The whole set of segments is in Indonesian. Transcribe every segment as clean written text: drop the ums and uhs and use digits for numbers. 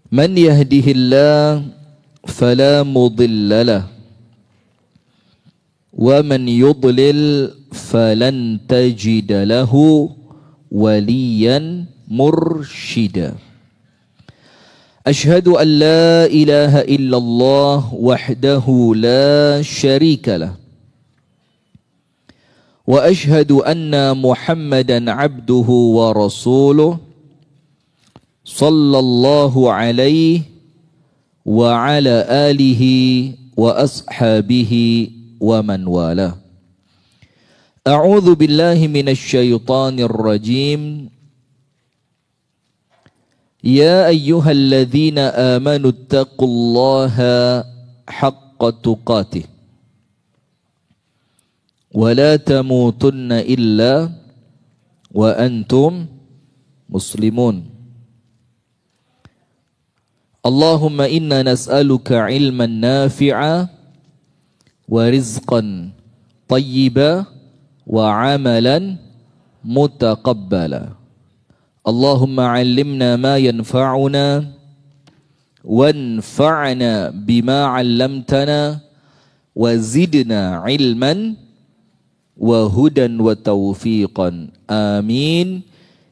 من يهده الله فلا مضل له ومن يضلل فلن تجد له وليا مرشدا أشهد أن لا إله إلا الله وحده لا شريك له وأشهد أن محمدا عبده ورسوله صلى الله عليه وعلى آله وأصحابه ومن والاه أعوذ بالله من الشيطان الرجيم يا أيها الذين آمنوا اتقوا الله حق تقاته ولا تموتن إلا وأنتم مسلمون اللهم إنا نسألك علما نافعا ورزقا طيبا وعملا متقبلا اللهم علمنا ما ينفعنا وانفعنا بما علمتنا وزدنا علما وهدى وتوفيقا آمين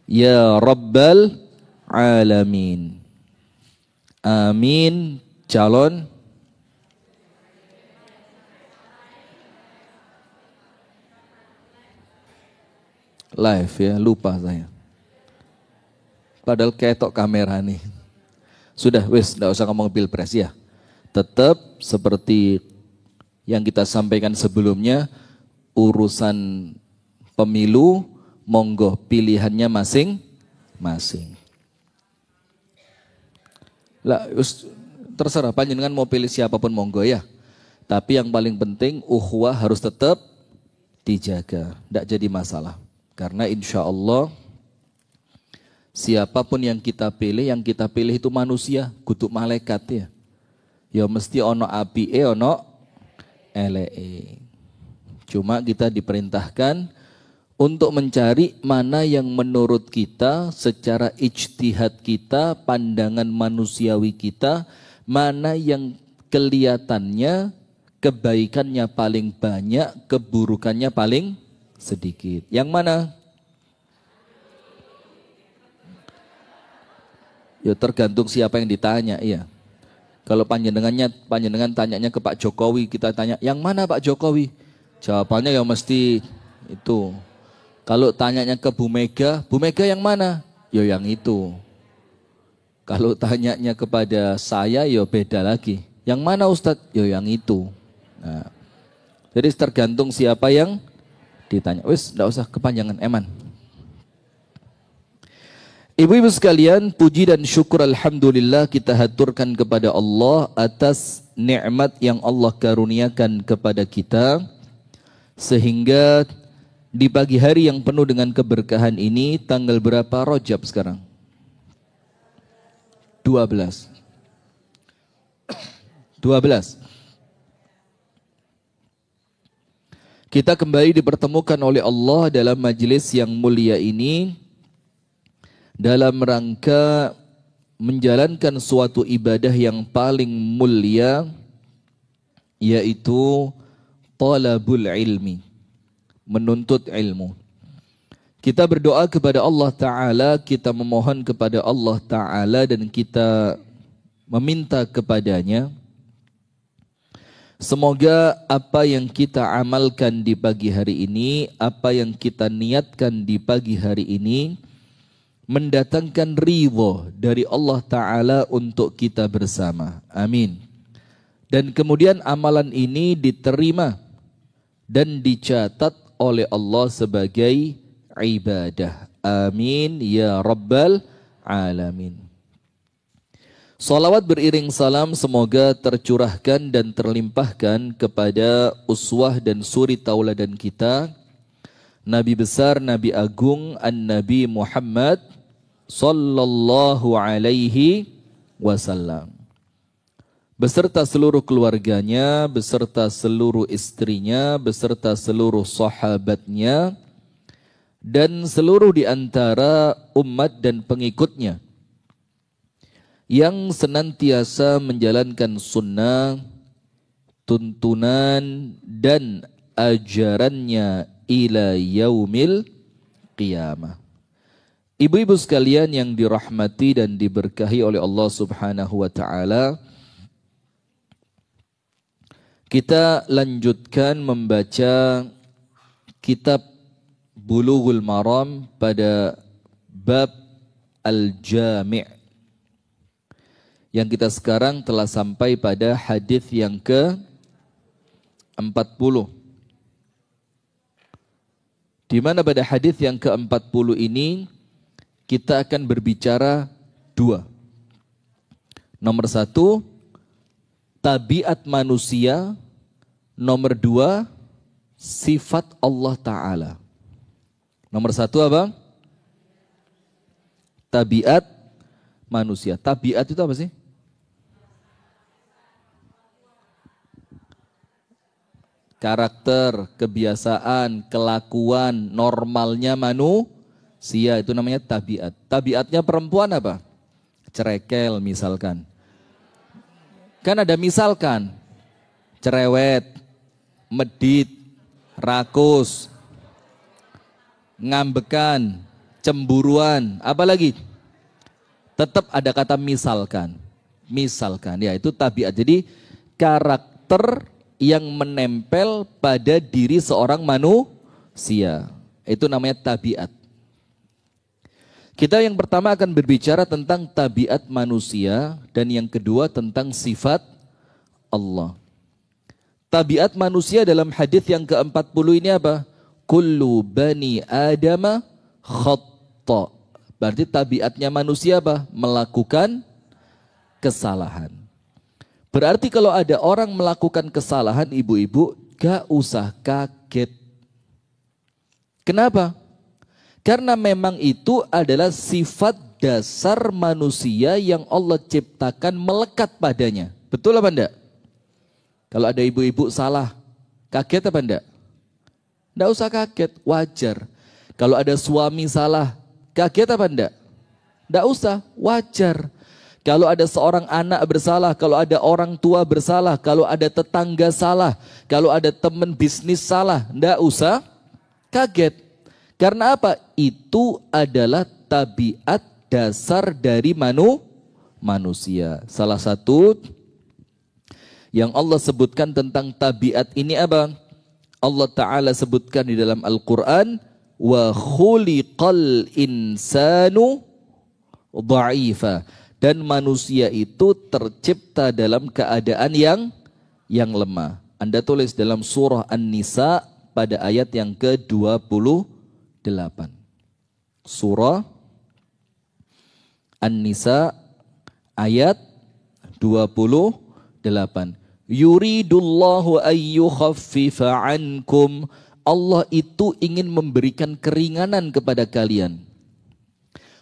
يا رب العالمين Amin. Calon live ya, lupa saya. Padahal ketok kamera nih. Sudah, wes, enggak usah ngomong pilpres ya. Tetap seperti yang kita sampaikan sebelumnya, urusan pemilu monggo pilihannya masing-masing. Lah, terserah panjenengan mau pilih siapapun monggo ya. Tapi yang paling penting ukhuwah harus tetap dijaga, tidak jadi masalah. Karena insya Allah siapapun yang kita pilih itu manusia, kudu malaikat ya. Ya mesti ono apike ono eleke. Cuma kita diperintahkan untuk mencari mana yang menurut kita secara ijtihad kita, pandangan manusiawi kita, mana yang kelihatannya kebaikannya paling banyak, keburukannya paling sedikit. Yang mana? Ya tergantung siapa yang ditanya, iya. Kalau panjenengan tanyanya ke Pak Jokowi, kita tanya, yang mana Pak Jokowi? Jawabannya ya mesti itu. Kalau tanyanya ke Bu Mega yang mana? Ya yang itu. Kalau tanyanya kepada saya, ya beda lagi. Yang mana Ustadz? Ya yang itu. Nah, jadi tergantung siapa yang ditanya. Wis, enggak usah kepanjangan, eman. Ibu-ibu sekalian, puji dan syukur alhamdulillah kita haturkan kepada Allah atas nikmat yang Allah karuniakan kepada kita. Sehingga di pagi hari yang penuh dengan keberkahan ini, tanggal berapa Rajab sekarang? 12. Kita kembali dipertemukan oleh Allah dalam majelis yang mulia ini dalam rangka menjalankan suatu ibadah yang paling mulia, yaitu talabul ilmi, menuntut ilmu. Kita berdoa kepada Allah Ta'ala, kita memohon kepada Allah Ta'ala dan kita meminta kepadanya. Semoga apa yang kita amalkan di pagi hari ini, apa yang kita niatkan di pagi hari ini, mendatangkan ridho dari Allah Ta'ala untuk kita bersama. Amin. Dan kemudian amalan ini diterima dan dicatat oleh Allah sebagai ibadah. Amin ya rabbal alamin. Salawat beriring salam semoga tercurahkan dan terlimpahkan kepada uswah dan suri tauladan kita, Nabi besar, Nabi agung, An-Nabi Muhammad sallallahu alaihi wasallam. Beserta seluruh keluarganya, beserta seluruh istrinya, beserta seluruh sahabatnya, dan seluruh di antara umat dan pengikutnya yang senantiasa menjalankan sunnah, tuntunan dan ajarannya ila yaumil qiyamah. Ibu-ibu sekalian yang dirahmati dan diberkahi oleh Allah Subhanahu wa taala, kita lanjutkan membaca kitab Bulughul Maram pada bab Al-Jami'. Yang kita sekarang telah sampai pada hadis yang ke-40. Di mana pada hadis yang ke-40 ini kita akan berbicara dua. Nomor satu, tabiat manusia. Nomor dua, sifat Allah Ta'ala. Nomor satu apa? Tabiat manusia. Tabiat itu apa sih? Karakter, kebiasaan, kelakuan, normalnya manusia, itu namanya tabiat. Tabiatnya perempuan apa? Cerekel misalkan. Kan ada misalkan, cerewet, medit, rakus, ngambekan, cemburuan, apalagi? Tetap ada kata misalkan. Misalkan, ya itu tabiat. Jadi karakter yang menempel pada diri seorang manusia. Itu namanya tabiat. Kita yang pertama akan berbicara tentang tabiat manusia dan yang kedua tentang sifat Allah. Tabiat manusia dalam hadis yang ke-40 ini apa? Kullu bani Adama khata. Berarti tabiatnya manusia apa? Melakukan kesalahan. Berarti kalau ada orang melakukan kesalahan, ibu-ibu, gak usah kaget. Kenapa? Karena memang itu adalah sifat dasar manusia yang Allah ciptakan melekat padanya. Betul apa enggak? Kalau ada ibu-ibu salah, kaget apa enggak? Enggak usah kaget, wajar. Kalau ada suami salah, kaget apa enggak? Enggak usah, wajar. Kalau ada seorang anak bersalah, kalau ada orang tua bersalah, kalau ada tetangga salah, kalau ada teman bisnis salah, enggak usah kaget. Karena apa? Itu adalah tabiat dasar dari manusia. Salah satu yang Allah sebutkan tentang tabiat ini apa? Allah Ta'ala sebutkan di dalam Al-Quran, wa khuliqal insanu dha'ifa. Dan manusia itu tercipta dalam keadaan yang lemah. Anda tulis dalam surah An-Nisa pada ayat yang ke-28. Surah An-Nisa ayat 28. Yuridullahu ayyukhaffifa ankum. Allah itu ingin memberikan keringanan kepada kalian.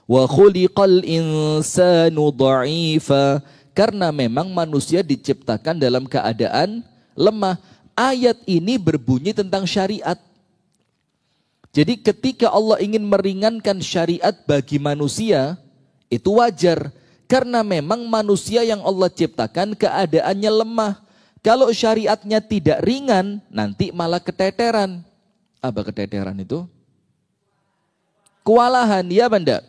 Wa khuliqal insanu dha'ifa. Karena memang manusia diciptakan dalam keadaan lemah. Ayat ini berbunyi tentang syariat. Jadi ketika Allah ingin meringankan syariat bagi manusia, itu wajar. Karena memang manusia yang Allah ciptakan keadaannya lemah. Kalau syariatnya tidak ringan, nanti malah keteteran. Apa keteteran itu? Kewalahan, ya benda.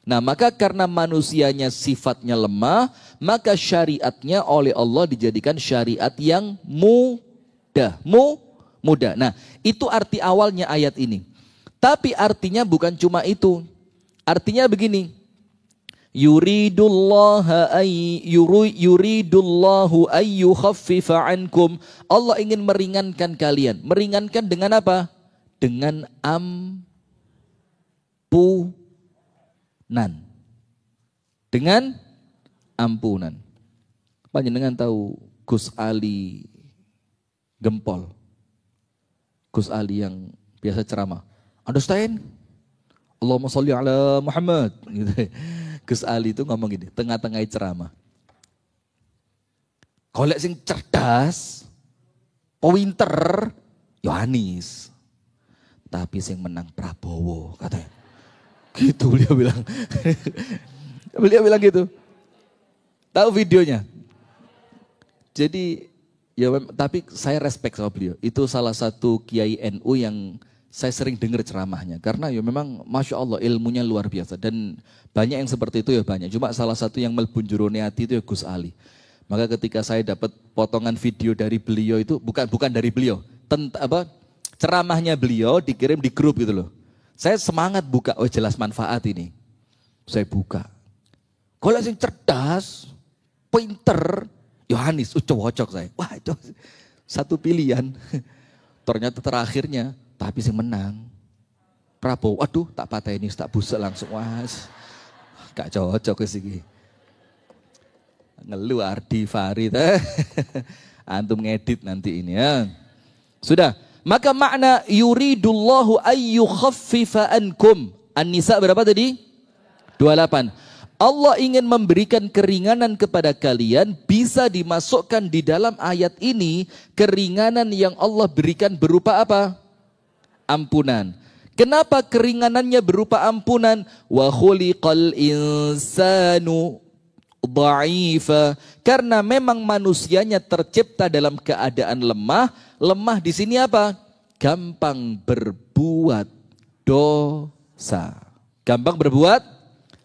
Nah, maka karena manusianya sifatnya lemah, maka syariatnya oleh Allah dijadikan syariat yang mudah. Mudah. Nah, itu arti awalnya ayat ini. Tapi artinya bukan cuma itu. Artinya begini. Yuridullahu ayyukhaffifa ankum. Allah ingin meringankan kalian. Meringankan dengan apa? Dengan dengan ampunan. Panjenengan tahu Gus Ali Gempol? Gus Ali yang biasa ceramah. Understand? Allahumma sholli ala Muhammad. Gitu. Gus Ali itu ngomong gini, tengah-tengah ceramah. Golek sing cerdas, pinter, Yohanis. Tapi sing menang Prabowo, katanya. Gitu beliau bilang. Beliau bilang gitu. Tahu videonya? Jadi ya tapi saya respect sama beliau. Itu salah satu kiai NU yang saya sering dengar ceramahnya. Karena ya memang Masya Allah ilmunya luar biasa. Dan banyak yang seperti itu ya banyak. Cuma salah satu yang melebur jurone hati itu ya Gus Ali. Maka ketika saya dapat potongan video dari beliau itu, bukan dari beliau. Ceramahnya beliau dikirim di grup gitu loh. Saya semangat buka, oh jelas manfaat ini. Saya buka. Kalau yang cerdas, pinter, Yohanes, cocok saya. Wah itu satu pilihan. Ternyata terakhirnya, tapi sih menang. Prabowo, aduh tak patah ini, tak busuk langsung. Wah, gak cocok sih. Ngeluh Ardi Farid. Antum ngedit nanti ini ya. Sudah. Maka makna yuridullahu ayyukhaffifa ankum. An-Nisa berapa tadi? 28. Allah ingin memberikan keringanan kepada kalian, bisa dimasukkan di dalam ayat ini keringanan yang Allah berikan berupa apa? Ampunan. Kenapa keringanannya berupa ampunan? Wa khuliqal insanu dha'ifa. Karena memang manusianya tercipta dalam keadaan lemah. Lemah di sini apa? Gampang berbuat dosa. Gampang berbuat,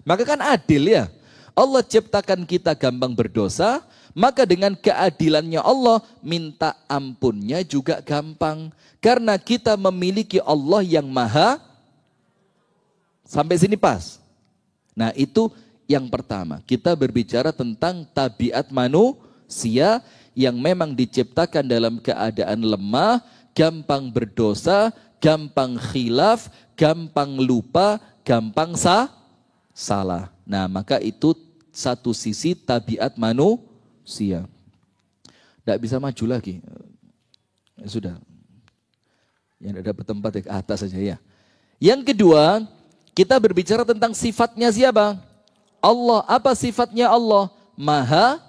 maka kan adil ya. Allah ciptakan kita gampang berdosa, maka dengan keadilannya Allah minta ampunnya juga gampang. Karena kita memiliki Allah yang maha. Sampai sini pas. Nah itu yang pertama. Kita berbicara tentang tabiat manusia yang memang diciptakan dalam keadaan lemah, gampang berdosa, gampang khilaf, gampang lupa, gampang salah. Nah maka itu satu sisi tabiat manusia. Tidak bisa maju lagi. Ya, sudah. Yang ada tempat ke atas saja ya. Yang kedua, kita berbicara tentang sifatnya siapa? Allah. Apa sifatnya Allah? Maha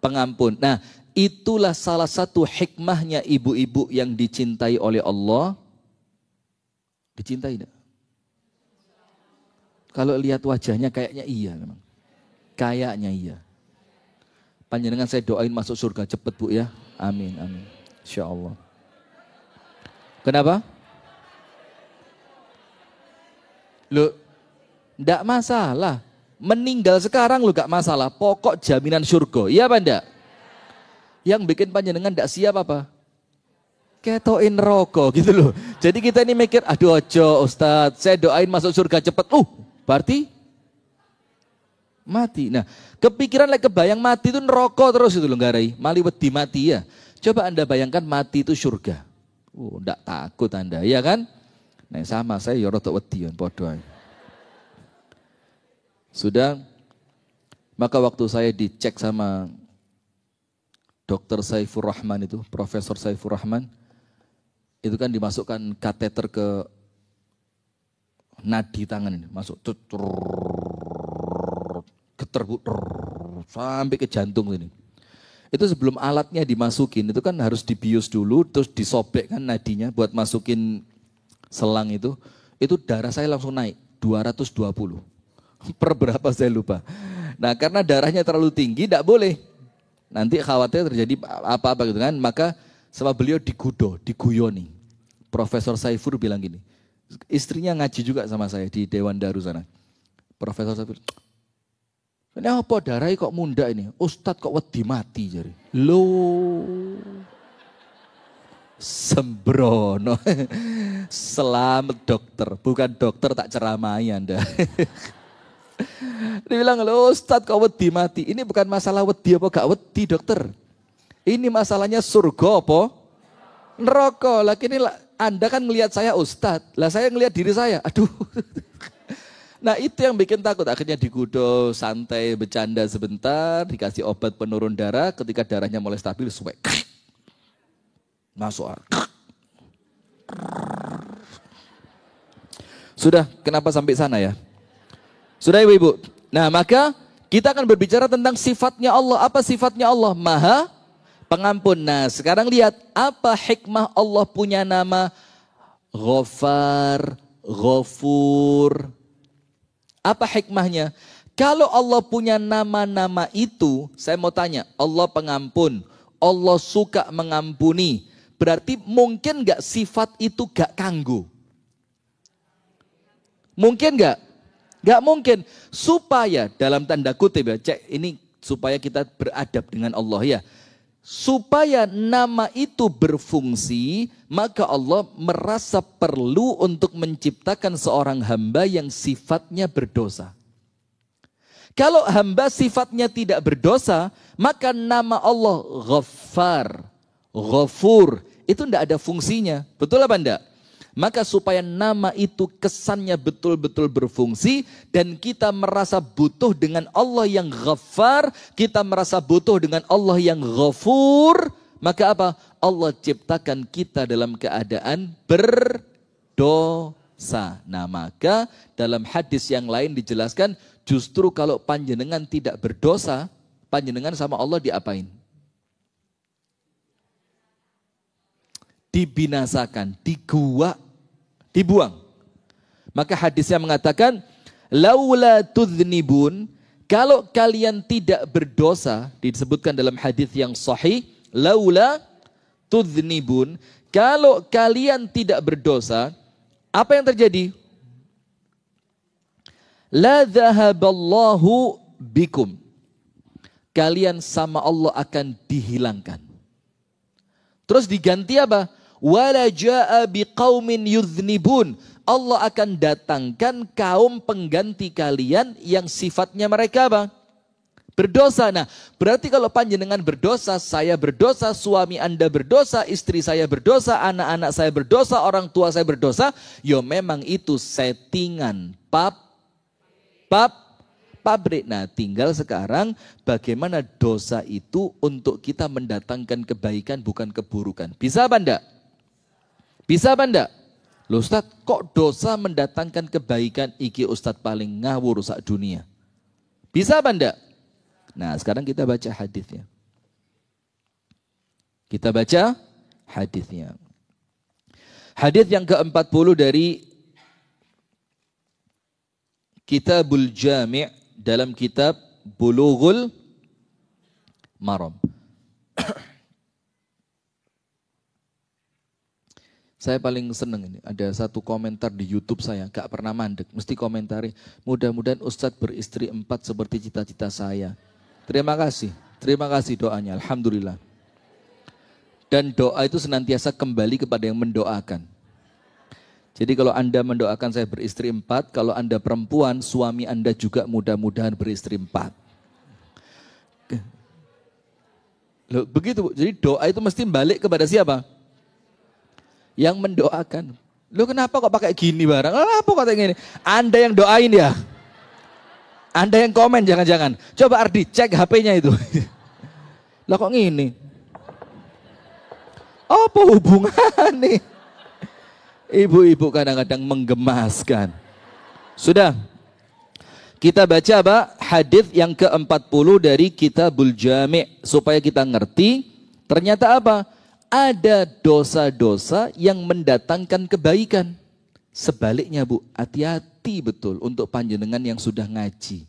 pengampun. Nah, itulah salah satu hikmahnya ibu-ibu yang dicintai oleh Allah. Dicintai enggak? Kalau lihat wajahnya kayaknya iya memang. Kayaknya iya. Panjenengan saya doain masuk surga cepet Bu ya. Amin, amin. Insyaallah. Kenapa? Loh, enggak masalah. Meninggal sekarang lo gak masalah. Pokok jaminan surga. Iya apa enggak? Yang bikin panjenengan enggak siap apa? Ketoin rokok gitu loh. Jadi kita ini mikir, aduh ojo Ustadz, saya doain masuk surga cepet. Berarti mati. Nah, kepikiran lagi kebayang mati itu neraka terus itu loh garai. Mali wedi mati ya. Coba Anda bayangkan mati itu surga. Enggak takut Anda, ya kan? Nah, sama saya ya rada wedi podo. Sudah, maka waktu saya dicek sama Dr. Saifur Rahman itu, Profesor Saifur Rahman, itu kan dimasukkan kateter ke nadi tangan ini, masuk getar sampai ke jantung ini. Itu sebelum alatnya dimasukin, itu kan harus dibius dulu, terus disobek kan nadinya buat masukin selang itu darah saya langsung naik 220. Per berapa saya lupa. Nah karena darahnya terlalu tinggi tidak boleh. Nanti khawatir terjadi apa-apa gitu kan. Maka sama beliau diguyoni. Profesor Saifur bilang gini. Istrinya ngaji juga sama saya di Dewan Daru sana. Profesor Saifur. Ini apa darahnya kok munda ini? Ustadz kok wedi mati jari. Loh. Sembrono. Selamat dokter. Bukan dokter tak ceramai Anda. Dia bilang, loh Ustadz kok wedi mati. Ini bukan masalah wedi apa gak wedi dokter. Ini masalahnya surga apa? Neraka. Lah kini Anda kan ngelihat saya Ustadz. Lah saya ngelihat diri saya. Aduh. Nah itu yang bikin takut. Akhirnya digudo, santai, bercanda sebentar. Dikasih obat penurun darah. Ketika darahnya mulai stabil, suwek. Masuk. Sudah, kenapa sampai sana ya? Sudah ibu-ibu. Nah maka kita akan berbicara tentang sifatnya Allah. Apa sifatnya Allah? Maha pengampun. Nah sekarang lihat apa hikmah Allah punya nama Ghafar, Ghafur. Apa hikmahnya? Kalau Allah punya nama-nama itu, saya mau tanya, Allah pengampun, Allah suka mengampuni, berarti mungkin gak sifat itu gak kanggu? Mungkin gak? Gak mungkin. Supaya dalam tanda kutip ya, cek ini supaya kita beradab dengan Allah ya. Supaya nama itu berfungsi, maka Allah merasa perlu untuk menciptakan seorang hamba yang sifatnya berdosa. Kalau hamba sifatnya tidak berdosa, maka nama Allah Ghaffar, Ghafur, itu tidak ada fungsinya. Betul apa enggak? Maka supaya nama itu kesannya betul-betul berfungsi dan kita merasa butuh dengan Allah yang Ghaffar, kita merasa butuh dengan Allah yang Ghafur, maka apa? Allah ciptakan kita dalam keadaan berdosa. Nah, maka dalam hadis yang lain dijelaskan, justru kalau panjenengan tidak berdosa, panjenengan sama Allah diapain? Dibinasakan, dibuang. Maka hadisnya mengatakan, laula tudznibun, kalau kalian tidak berdosa, disebutkan dalam hadis yang sahih, laula tudznibun, kalau kalian tidak berdosa, apa yang terjadi? La dhahaballahu bikum. Kalian sama Allah akan dihilangkan. Terus diganti apa? Wala jaa biqaumin yudznibun. Allah akan datangkan kaum pengganti kalian yang sifatnya mereka apa? Berdosa. Nah, berarti kalau panjenengan berdosa, saya berdosa, suami Anda berdosa, istri saya berdosa, anak-anak saya berdosa, orang tua saya berdosa, ya memang itu settingan pabrik. Nah, tinggal sekarang bagaimana dosa itu untuk kita mendatangkan kebaikan bukan keburukan. Bisa apa enggak? Bisa apa enggak? Loh Ustaz, kok dosa mendatangkan kebaikan? Iki Ustaz paling ngawur sak dunia. Bisa apa enggak? Nah, sekarang kita baca hadisnya. Kita baca hadisnya. Hadis yang ke-40 dari Kitabul Jami' dalam kitab Bulughul Maram. Saya paling seneng ini, ada satu komentar di YouTube saya, gak pernah mandek, mesti komentari, mudah-mudahan Ustadz beristri 4 seperti cita-cita saya. Terima kasih doanya, alhamdulillah. Dan doa itu senantiasa kembali kepada yang mendoakan. Jadi kalau Anda mendoakan saya beristri 4, kalau Anda perempuan, suami Anda juga mudah-mudahan beristri 4. Loh, begitu Bu. Jadi doa itu mesti balik kepada siapa? Yang mendoakan. Loh kenapa kok pakai gini barang? Apa kok kayak gini? Anda yang doain ya? Anda yang komen jangan-jangan. Coba Ardi cek HP-nya itu. Lah kok gini? Apa hubungannya? Ibu-ibu kadang-kadang menggemaskan. Sudah. Kita baca apa? Hadis yang ke-40 dari Kitabul Jami' supaya kita ngerti ternyata apa? Ada dosa-dosa yang mendatangkan kebaikan. Sebaliknya Bu, hati-hati betul untuk panjenengan yang sudah ngaji.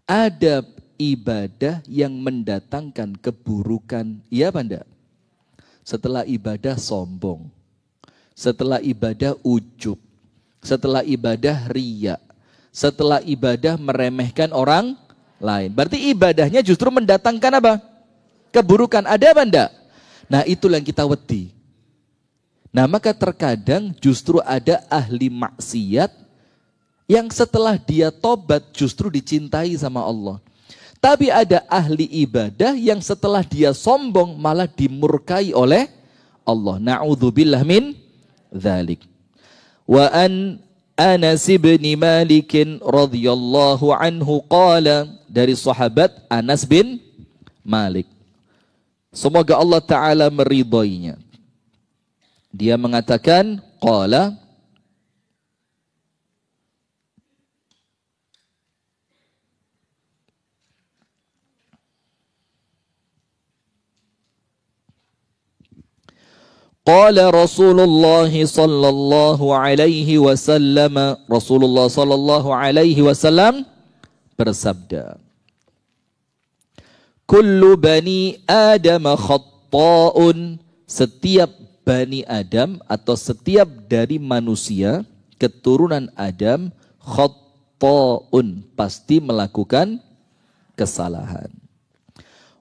Ada ibadah yang mendatangkan keburukan. Iya apa enggak? Setelah ibadah sombong. Setelah ibadah ujub, setelah ibadah riya, setelah ibadah meremehkan orang lain. Berarti ibadahnya justru mendatangkan apa? Keburukan. Ada apa enggak? Nah itulah yang kita wedi. Nah maka terkadang justru ada ahli maksiat yang setelah dia tobat justru dicintai sama Allah. Tapi ada ahli ibadah yang setelah dia sombong malah dimurkai oleh Allah. Na'udzubillah min dzalik. Wa an Anas bin Malik radhiyallahu anhu qala, dari sahabat Anas bin Malik, semoga Allah taala meridhoinya, dia mengatakan qala, qala Rasulullah sallallahu alaihi wasallam, Rasulullah sallallahu alaihi wasallam bersabda, Kullu bani Adam khatta'un, setiap bani Adam atau setiap dari manusia keturunan Adam khatta'un, pasti melakukan kesalahan.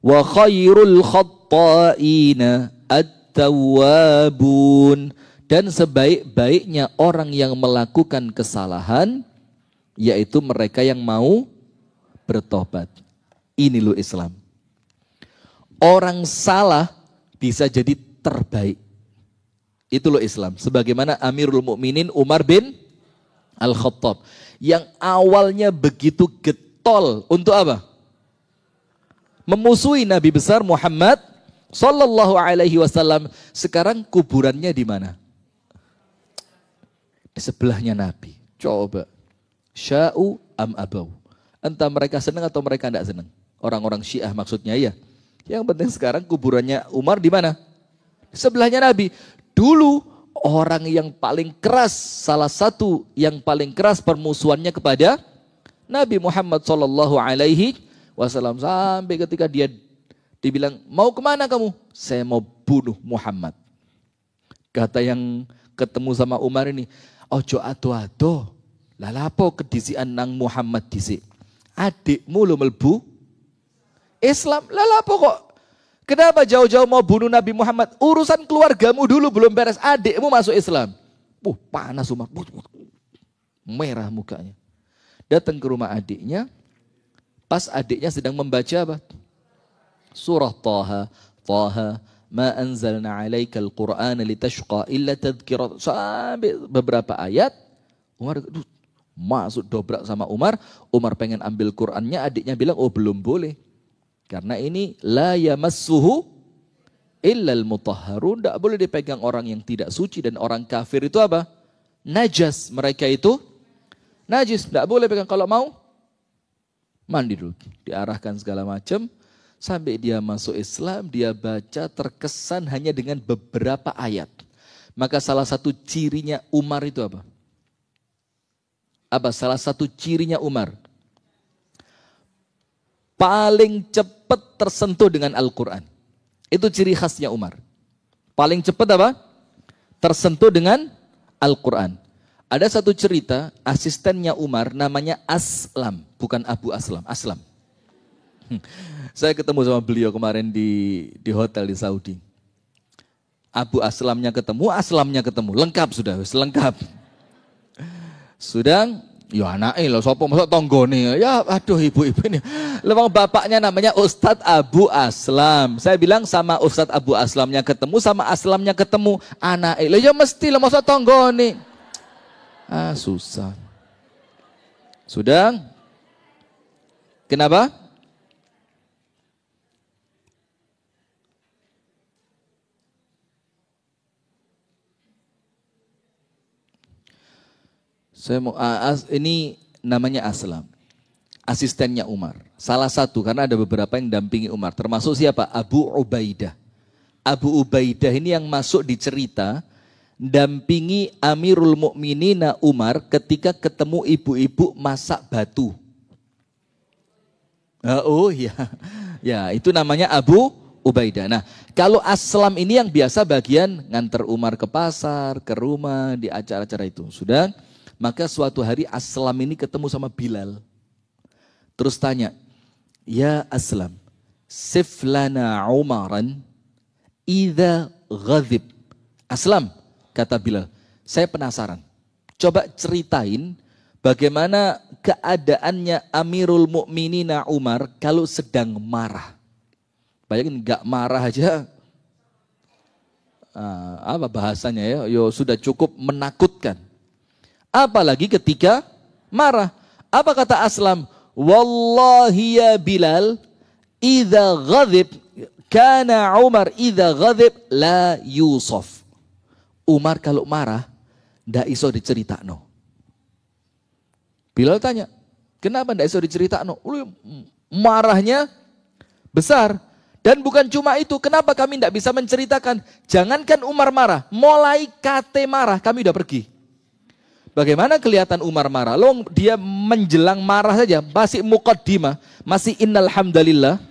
Wa khairul khatta'ina at-tawwabun, dan sebaik-baiknya orang yang melakukan kesalahan yaitu mereka yang mau bertobat. Ini loh Islam. Orang salah bisa jadi terbaik. Itu loh Islam. Sebagaimana Amirul Mukminin Umar bin Al-Khattab yang awalnya begitu getol untuk apa? Memusuhi Nabi besar Muhammad sallallahu alaihi wasallam. Sekarang kuburannya di mana? Di sebelahnya Nabi. Coba. Sya'u am abau. Entah mereka senang atau mereka tidak senang. Orang-orang Syiah maksudnya ya. Yang penting sekarang kuburannya Umar di mana? Sebelahnya Nabi. Dulu orang yang paling keras, salah satu yang paling keras permusuhannya kepada Nabi Muhammad sallallahu alaihi wasallam, sampai ketika dia dibilang, "Mau kemana kamu?" "Saya mau bunuh Muhammad." Kata yang ketemu sama Umar ini, "Ojo ado-ado. Lah lapo kedisian nang Muhammad dhisik. Adikmu lo melbu Islam. Lah lapo kok? Kenapa jauh-jauh mau bunuh Nabi Muhammad? Urusan keluargamu dulu belum beres, adikmu masuk Islam." Panas Umar. Merah mukanya. Datang ke rumah adiknya. Pas adiknya sedang membaca apa? Surah Taha. Taha, ma anzalna alaikal Qur'ana litashqa illa tadhkirat. Sampai beberapa ayat. Umar masuk dobrak sama Umar. Umar pengen ambil Qur'annya. Adiknya bilang, "Oh belum boleh. Karena ini la yamassuhu illal mutahharun." Tidak boleh dipegang orang yang tidak suci. Dan orang kafir itu apa? Najas. Mereka itu najis. Tidak boleh pegang. Kalau mau, mandi dulu. Diarahkan segala macam. Sampai dia masuk Islam, dia baca terkesan hanya dengan beberapa ayat. Maka salah satu cirinya Umar itu apa? Apa salah satu cirinya Umar? Paling cepat tersentuh dengan Al-Quran. Itu ciri khasnya Umar. Paling cepat apa? Tersentuh dengan Al-Quran. Ada satu cerita, asistennya Umar namanya Aslam. Bukan Abu Aslam, Aslam. Saya ketemu sama beliau kemarin di hotel di Saudi. Abu Aslamnya ketemu, lengkap sudah, lengkap. Sudah, ya anake lho sapa mosok tanggane. Ya aduh ibu-ibu ini. Lewang bapaknya namanya Ustadz Abu Aslam. Saya bilang sama Ustadz Abu Aslamnya ketemu, sama Aslamnya ketemu. Anake lho ya mesti lho mosok tanggane. Susah. Sudah? Kenapa? Saya mau ini namanya Aslam. Asistennya Umar. Salah satu karena ada beberapa yang dampingi Umar. Termasuk siapa? Abu Ubaidah. Abu Ubaidah ini yang masuk di cerita dampingi Amirul Mukminina Umar ketika ketemu ibu-ibu masak batu. Oh iya. Ya, itu namanya Abu Ubaidah. Nah, kalau Aslam ini yang biasa bagian nganter Umar ke pasar, ke rumah, di acara-acara itu. Sudah? Maka suatu hari Aslam ini ketemu sama Bilal. Terus tanya, "Ya Aslam, sif lana Umaran idza ghadib." Aslam, kata Bilal, "Saya penasaran. Coba ceritain bagaimana keadaannya Amirul Mukminina Umar kalau sedang marah." Bayangin enggak marah aja. Apa bahasanya ya? Yo sudah cukup menakutkan. Apalagi ketika marah. Apa kata Aslam? "Wallahi ya Bilal, idza ghadib kana Umar idza ghadib la yusaf." Umar kalau marah ndak iso diceritakno. Bilal tanya, "Kenapa ndak iso diceritakno?" Marahnya besar. Dan bukan cuma itu, kenapa kami ndak bisa menceritakan? Jangankan Umar marah, mulai kate marah kami udah pergi. Bagaimana kelihatan Umar marah? Loh, dia menjelang marah saja, masih muqaddimah, masih innal hamdalillah.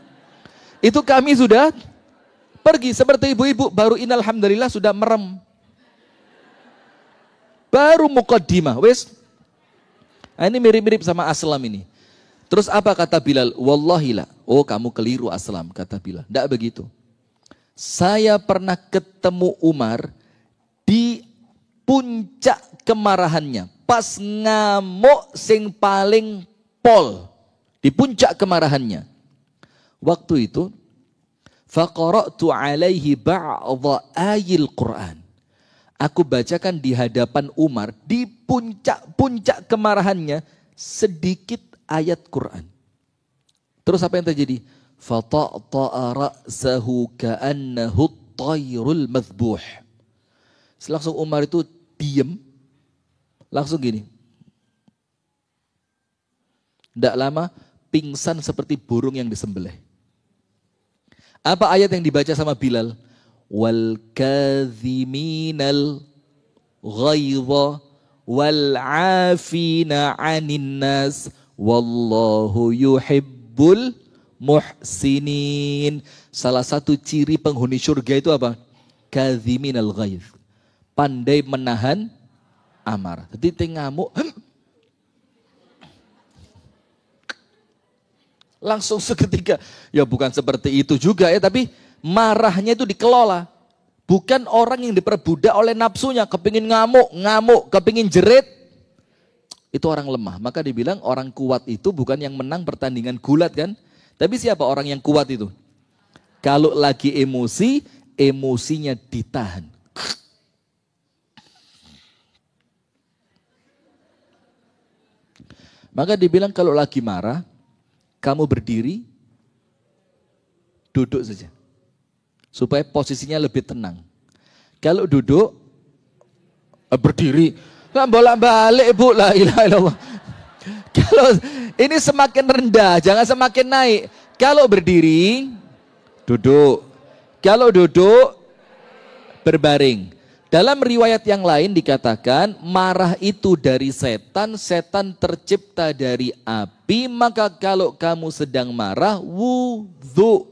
Itu kami sudah pergi seperti ibu-ibu, baru innal hamdalillah sudah merem. Baru muqaddimah, wes. Nah, ini mirip-mirip sama Aslam ini. Terus apa kata Bilal? Wallahi la. Oh, kamu keliru Aslam, kata Bilal. Tidak begitu. Saya pernah ketemu Umar di puncak kemarahannya. Pas ngamuk sing paling pol. Di puncak kemarahannya. Waktu itu, faqara'tu alaihi ba'dha ayil Qur'an. Aku bacakan di hadapan Umar, di puncak-puncak kemarahannya, sedikit ayat Quran. Terus apa yang terjadi? Fata'ta'a ra'sahu ka'annahu at-tayrul madhbuh. Langsung Umar itu diam, langsung gini. Tidak lama, pingsan seperti burung yang disembelih. Apa ayat yang dibaca sama Bilal? Wal kadhiminal ghaidha wal 'afina 'anil nas wallahu yuhibbul muhsinin. Salah satu ciri penghuni surga itu apa? Kadhiminal ghaidh. Pandai menahan amarah. Jadi ngamuk langsung seketika. Ya bukan seperti itu juga ya, tapi marahnya itu dikelola. Bukan orang yang diperbudak oleh nafsunya, kepingin ngamuk, kepingin jerit. Itu orang lemah. Maka dibilang orang kuat itu bukan yang menang pertandingan gulat kan. Tapi siapa orang yang kuat itu? Kalau lagi emosi, emosinya ditahan. Maka dibilang kalau lagi marah, kamu berdiri, duduk saja. Supaya posisinya lebih tenang. Kalau duduk, berdiri, bolak-balik Bu, la ilaha illallah. Kalau ini semakin rendah, jangan semakin naik. Kalau berdiri, duduk. Kalau duduk, berbaring. Dalam riwayat yang lain dikatakan, marah itu dari setan, setan tercipta dari api, maka kalau kamu sedang marah, wudhu.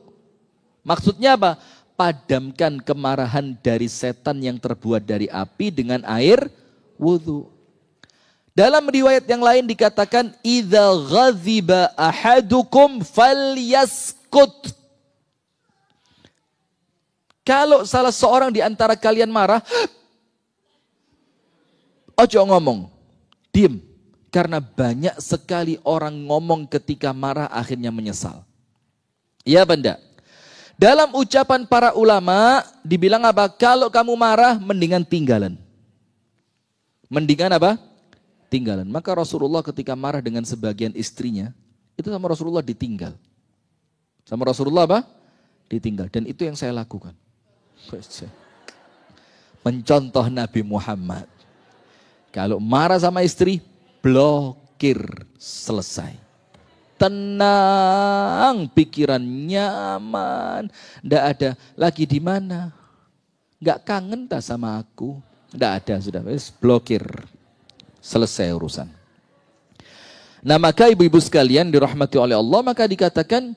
Maksudnya apa? Padamkan kemarahan dari setan yang terbuat dari api dengan air wudhu. Dalam riwayat yang lain dikatakan, idza ghadhiba ahadukum falyaskut. Kalau salah seorang di antara kalian marah, ojo ngomong, diam. Karena banyak sekali orang ngomong ketika marah akhirnya menyesal. Iya benda. Dalam ucapan para ulama dibilang apa? Kalau kamu marah mendingan tinggalan. Mendingan apa? Tinggalan. Maka Rasulullah ketika marah dengan sebagian istrinya, itu sama Rasulullah ditinggal. Sama Rasulullah apa? Ditinggal. Dan itu yang saya lakukan. Mencontoh Nabi Muhammad. Kalau marah sama istri, blokir, selesai. Tenang, pikiran nyaman, ndak ada lagi di mana, nggak kangen tak sama aku, ndak ada sudah, blokir, selesai urusan. Nah maka ibu-ibu sekalian dirahmati oleh Allah, maka dikatakan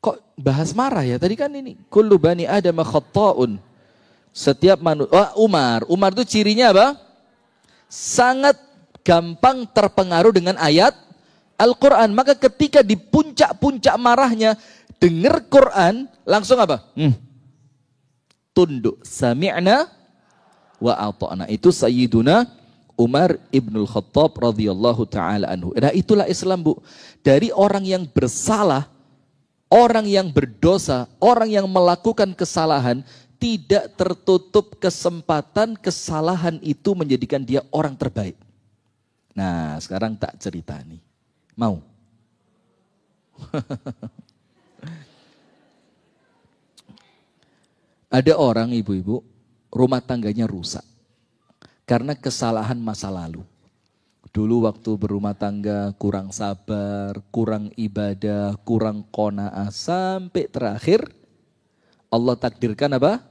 kok bahas marah ya? Tadi kan ini kullu bani Adam khata'un. Setiap manusia, Umar itu cirinya apa? Sangat gampang terpengaruh dengan ayat Al-Quran. Maka ketika di puncak-puncak marahnya dengar Quran, langsung apa? Tunduk. Sami'na wa ata'na. Itu Sayyiduna Umar ibnul Khattab radhiyallahu ta'ala anhu. Nah itulah Islam Bu. Dari orang yang bersalah, orang yang berdosa, orang yang melakukan kesalahan, tidak tertutup kesempatan kesalahan itu menjadikan dia orang terbaik. Nah, sekarang tak cerita nih. Mau? Ada orang ibu-ibu, rumah tangganya rusak. Karena kesalahan masa lalu. Dulu waktu berumah tangga kurang sabar, kurang ibadah, kurang qanaah. Sampai terakhir Allah takdirkan apa?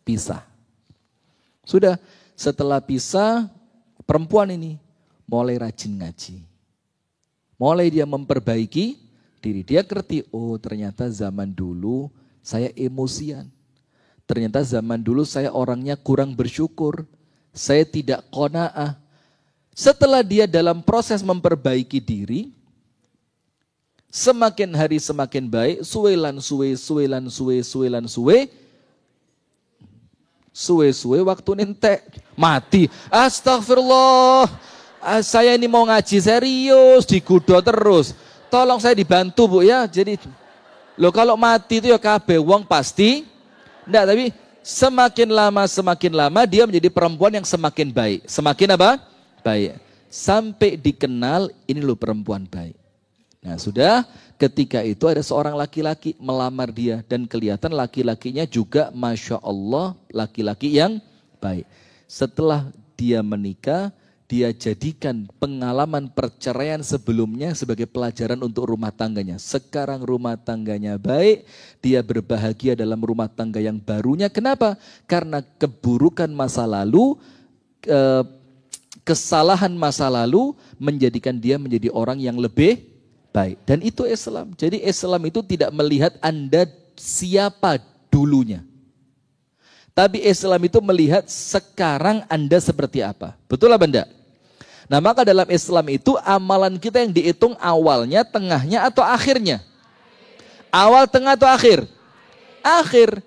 Pisah. Sudah, setelah pisah, perempuan ini mulai rajin ngaji. Mulai dia memperbaiki diri. Dia ngerti, oh ternyata zaman dulu saya emosian. Ternyata zaman dulu saya orangnya kurang bersyukur. Saya tidak qanaah. Setelah dia dalam proses memperbaiki diri, semakin hari semakin baik, suwe waktu nentek mati. Astagfirullah, saya ini mau ngaji serius, digudo terus. Tolong saya dibantu Bu ya. Jadi, kalau mati itu ya kabeh wong pasti. Enggak, tapi semakin lama dia menjadi perempuan yang semakin baik. Semakin apa? Baik. Sampai dikenal ini loh perempuan baik. Nah sudah, ketika itu ada seorang laki-laki melamar dia dan kelihatan laki-lakinya juga Masya Allah laki-laki yang baik. Setelah dia menikah, dia jadikan pengalaman perceraian sebelumnya sebagai pelajaran untuk rumah tangganya. Sekarang rumah tangganya baik, dia berbahagia dalam rumah tangga yang barunya. Kenapa? Karena keburukan masa lalu, kesalahan masa lalu menjadikan dia menjadi orang yang lebih baik. Dan itu Islam. Jadi Islam itu tidak melihat Anda siapa dulunya. Tapi Islam itu melihat sekarang Anda seperti apa. Betul apa enggak? Nah maka dalam Islam itu amalan kita yang dihitung awalnya, tengahnya atau akhirnya? Awal, tengah atau akhir? Akhir.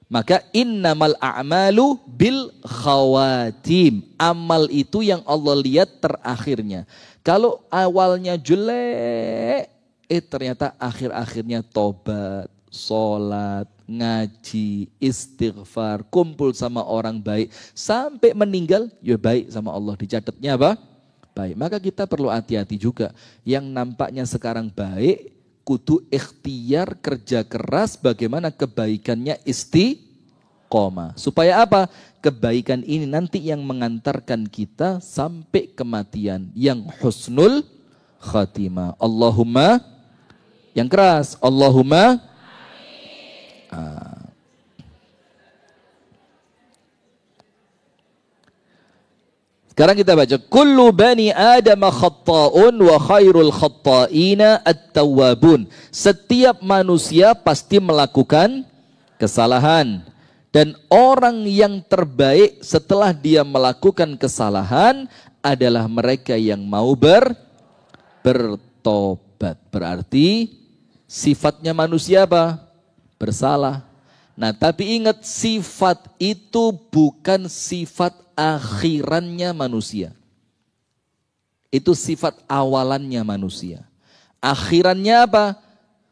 Maka innamal a'malu bil khawatim. Amal itu yang Allah lihat terakhirnya. Kalau awalnya jelek, ternyata akhir-akhirnya tobat, sholat, ngaji, istighfar, kumpul sama orang baik. Sampai meninggal, ya baik sama Allah. Dicatatnya apa? Baik. Maka kita perlu hati-hati juga. Yang nampaknya sekarang baik, kudu ikhtiar kerja keras bagaimana kebaikannya istiqomah. Supaya apa? Kebaikan ini nanti yang mengantarkan kita sampai kematian yang husnul khatimah. Allahumma, yang keras, Allahumma. Sekarang kita baca kullu bani adam khatta'un wa khairul khatta'ina at-tawwabun. Setiap manusia pasti melakukan kesalahan. Dan orang yang terbaik setelah dia melakukan kesalahan adalah mereka yang mau bertobat. Berarti sifatnya manusia apa? Bersalah. Nah tapi ingat, sifat itu bukan sifat akhirannya manusia. Itu sifat awalannya manusia. Akhirannya apa?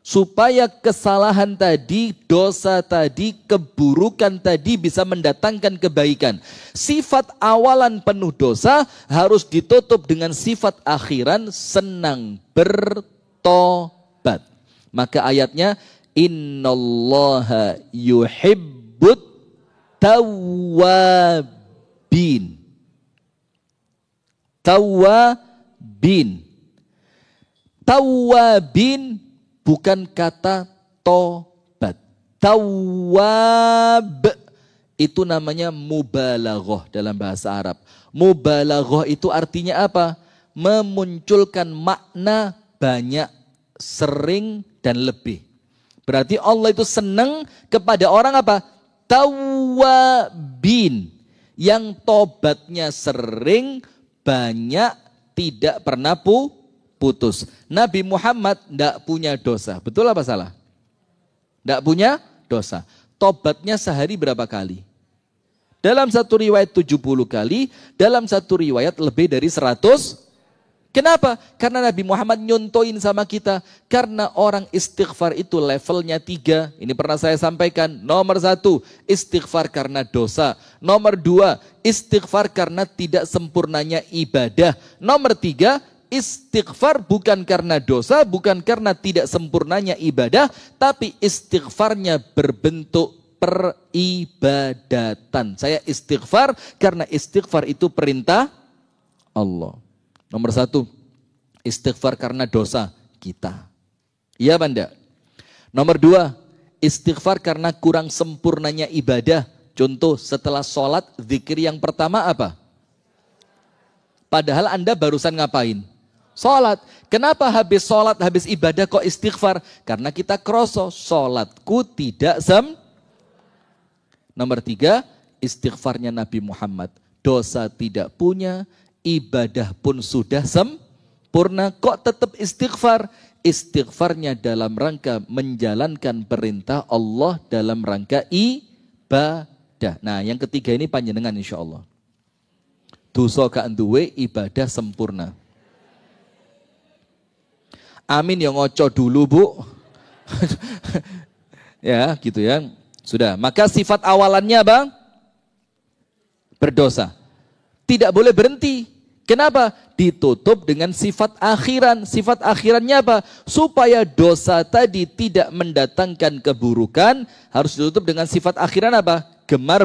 Supaya kesalahan tadi, dosa tadi, keburukan tadi bisa mendatangkan kebaikan. Sifat awalan penuh dosa harus ditutup dengan sifat akhiran senang bertobat. Maka ayatnya, innallaha yuhibbut tawwabin. Tawwabin. Tawwabin bukan kata tobat. Tawwab itu namanya mubalaghah dalam bahasa Arab. Mubalaghah itu artinya apa? Memunculkan makna banyak, sering, dan lebih. Berarti Allah itu senang kepada orang apa? Tawwabin. Yang tobatnya sering, banyak, tidak pernah putus. Nabi Muhammad tidak punya dosa. Betul apa salah? Tidak punya dosa. Tobatnya sehari berapa kali? Dalam satu riwayat 70 kali, dalam satu riwayat lebih dari 100. Kenapa? Karena Nabi Muhammad nyontoin sama kita. Karena orang istighfar itu levelnya 3. Ini pernah saya sampaikan. Nomor 1, istighfar karena dosa. Nomor 2, istighfar karena tidak sempurnanya ibadah. Nomor 3, istighfar bukan karena dosa, bukan karena tidak sempurnanya ibadah, tapi istighfarnya berbentuk peribadatan. Saya istighfar karena istighfar itu perintah Allah. Nomor 1, istighfar karena dosa kita. Iya Banda. Nomor 2, istighfar karena kurang sempurnanya ibadah Contoh, setelah sholat, zikir yang pertama apa? Padahal Anda barusan ngapain? Sholat. Kenapa habis sholat, habis ibadah kok istighfar? Karena kita kroso, sholatku tidak Nomor 3, istighfarnya Nabi Muhammad. Dosa tidak punya, ibadah pun sudah sempurna, kok tetap istighfar? Istighfarnya dalam rangka menjalankan perintah Allah dalam rangka ibadah. Nah, yang ketiga ini panjenengan insya Allah. Dosa gak duwe, ibadah sempurna. Amin yang ngoco dulu bu. Ya gitu ya. Sudah, maka sifat awalannya bang berdosa. Tidak boleh berhenti. Kenapa? Ditutup dengan sifat akhiran. Sifat akhirannya apa? Supaya dosa tadi tidak mendatangkan keburukan, harus ditutup dengan sifat akhiran apa? Gemar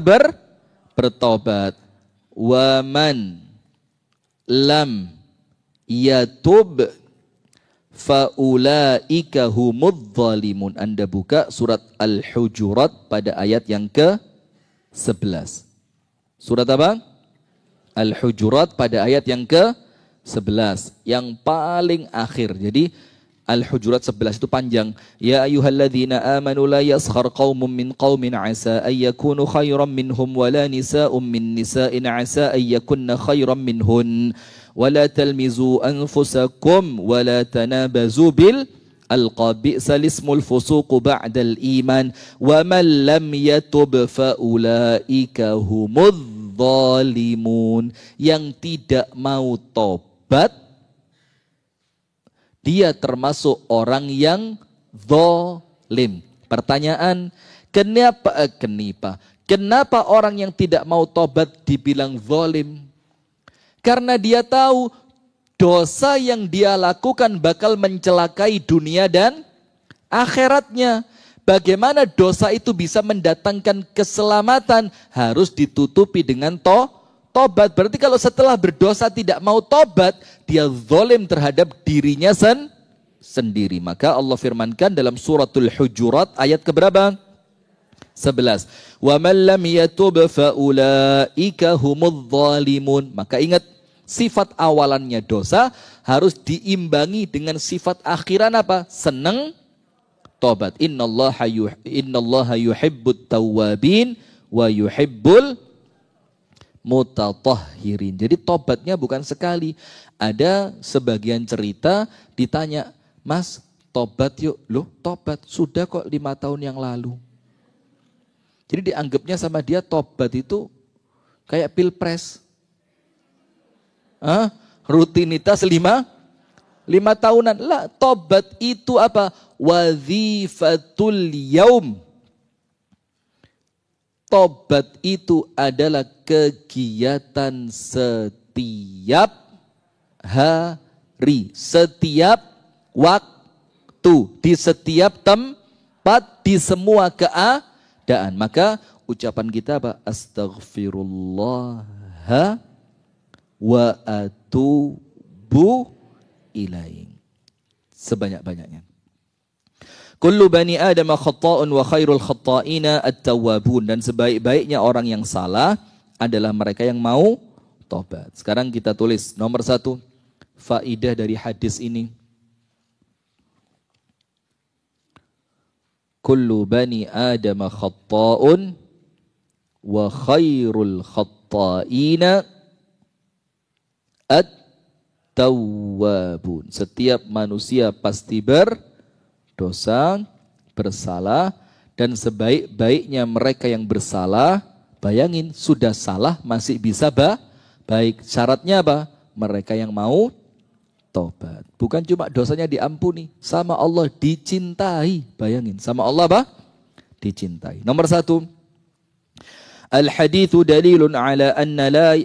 bertobat. Waman lam yatub faulaika humudz zalimun. Anda buka surat Al-Hujurat pada ayat yang ke-11. Surat apa? Al-Hujurat pada ayat yang ke-11, yang paling akhir. Jadi Al-Hujurat 11 itu panjang. Ya ayyuhalladzina amanu la yaskhar qaumun min qaumin asa ayyakunu khairan minhum wala nisa'un min nisa'in asa ayyakunna khairan minhun wala talmizu anfusakum wala tanabazu bil alqabi salismul fusuqu ba'dal iman wa man lam yatub fa ulaika humudz zalimun. Yang tidak mau tobat, dia termasuk orang yang zalim. Pertanyaan, kenapa orang yang tidak mau tobat dibilang zalim? Karena dia tahu dosa yang dia lakukan bakal mencelakai dunia dan akhiratnya. Bagaimana dosa itu bisa mendatangkan keselamatan? Harus ditutupi dengan tobat. Berarti kalau setelah berdosa tidak mau tobat, dia zalim terhadap dirinya sendiri. Maka Allah firmankan dalam suratul Hujurat ayat keberapa? 11. Wa man lam yatub fa ulaika humudz zalimun. Maka ingat, sifat awalannya dosa harus diimbangi dengan sifat akhiran apa? Senang tobat. Innallaha yuhibbut tawwabin wa yuhibbul mutatahhirin. Jadi tobatnya bukan sekali. Ada sebagian cerita ditanya, Mas tobat yuk. Loh tobat? Sudah kok 5 tahun yang lalu. Jadi dianggapnya sama dia tobat itu kayak pilpres. Rutinitas 5 tahunan. Lah, tobat itu apa? Wazifatul yaum. Tobat itu adalah kegiatan setiap hari, setiap waktu, di setiap tempat, di semua keadaan. Maka ucapan kita apa? Astaghfirullah wa atubu ilaih. Sebanyak-banyaknya. Kullu bani Adam khata'un wa khairul khata'ina at-tawwabun. Dan sebaik-baiknya orang yang salah adalah mereka yang mau tobat. Sekarang kita tulis nomor 1 faidah dari hadis ini. Kullu bani Adam khata'un wa khairul khata'ina at-tawwabun. Setiap manusia pasti berdosa, bersalah, dan sebaik-baiknya mereka yang bersalah, bayangin sudah salah masih bisa baik. Syaratnya apa? Mereka yang mau tobat. Bukan cuma dosanya diampuni, sama Allah dicintai. Bayangin, sama Allah apa? Dicintai. Nomor 1. Al-hadithu dalilun ala anna la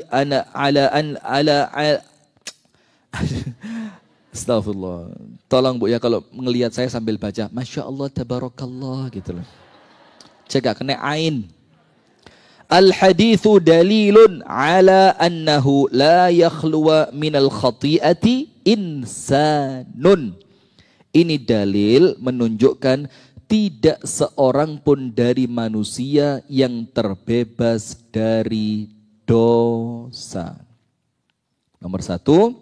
Astagfirullah. Tolong Bu ya kalau ngelihat saya sambil baca Masya Allah tabarakallah gitu loh. Cegak kena ain. Al-hadithu dalilun ala annahu la yakhluwa minal khati'ati insanun. Ini dalil menunjukkan tidak seorang pun dari manusia yang terbebas dari dosa. Nomor satu,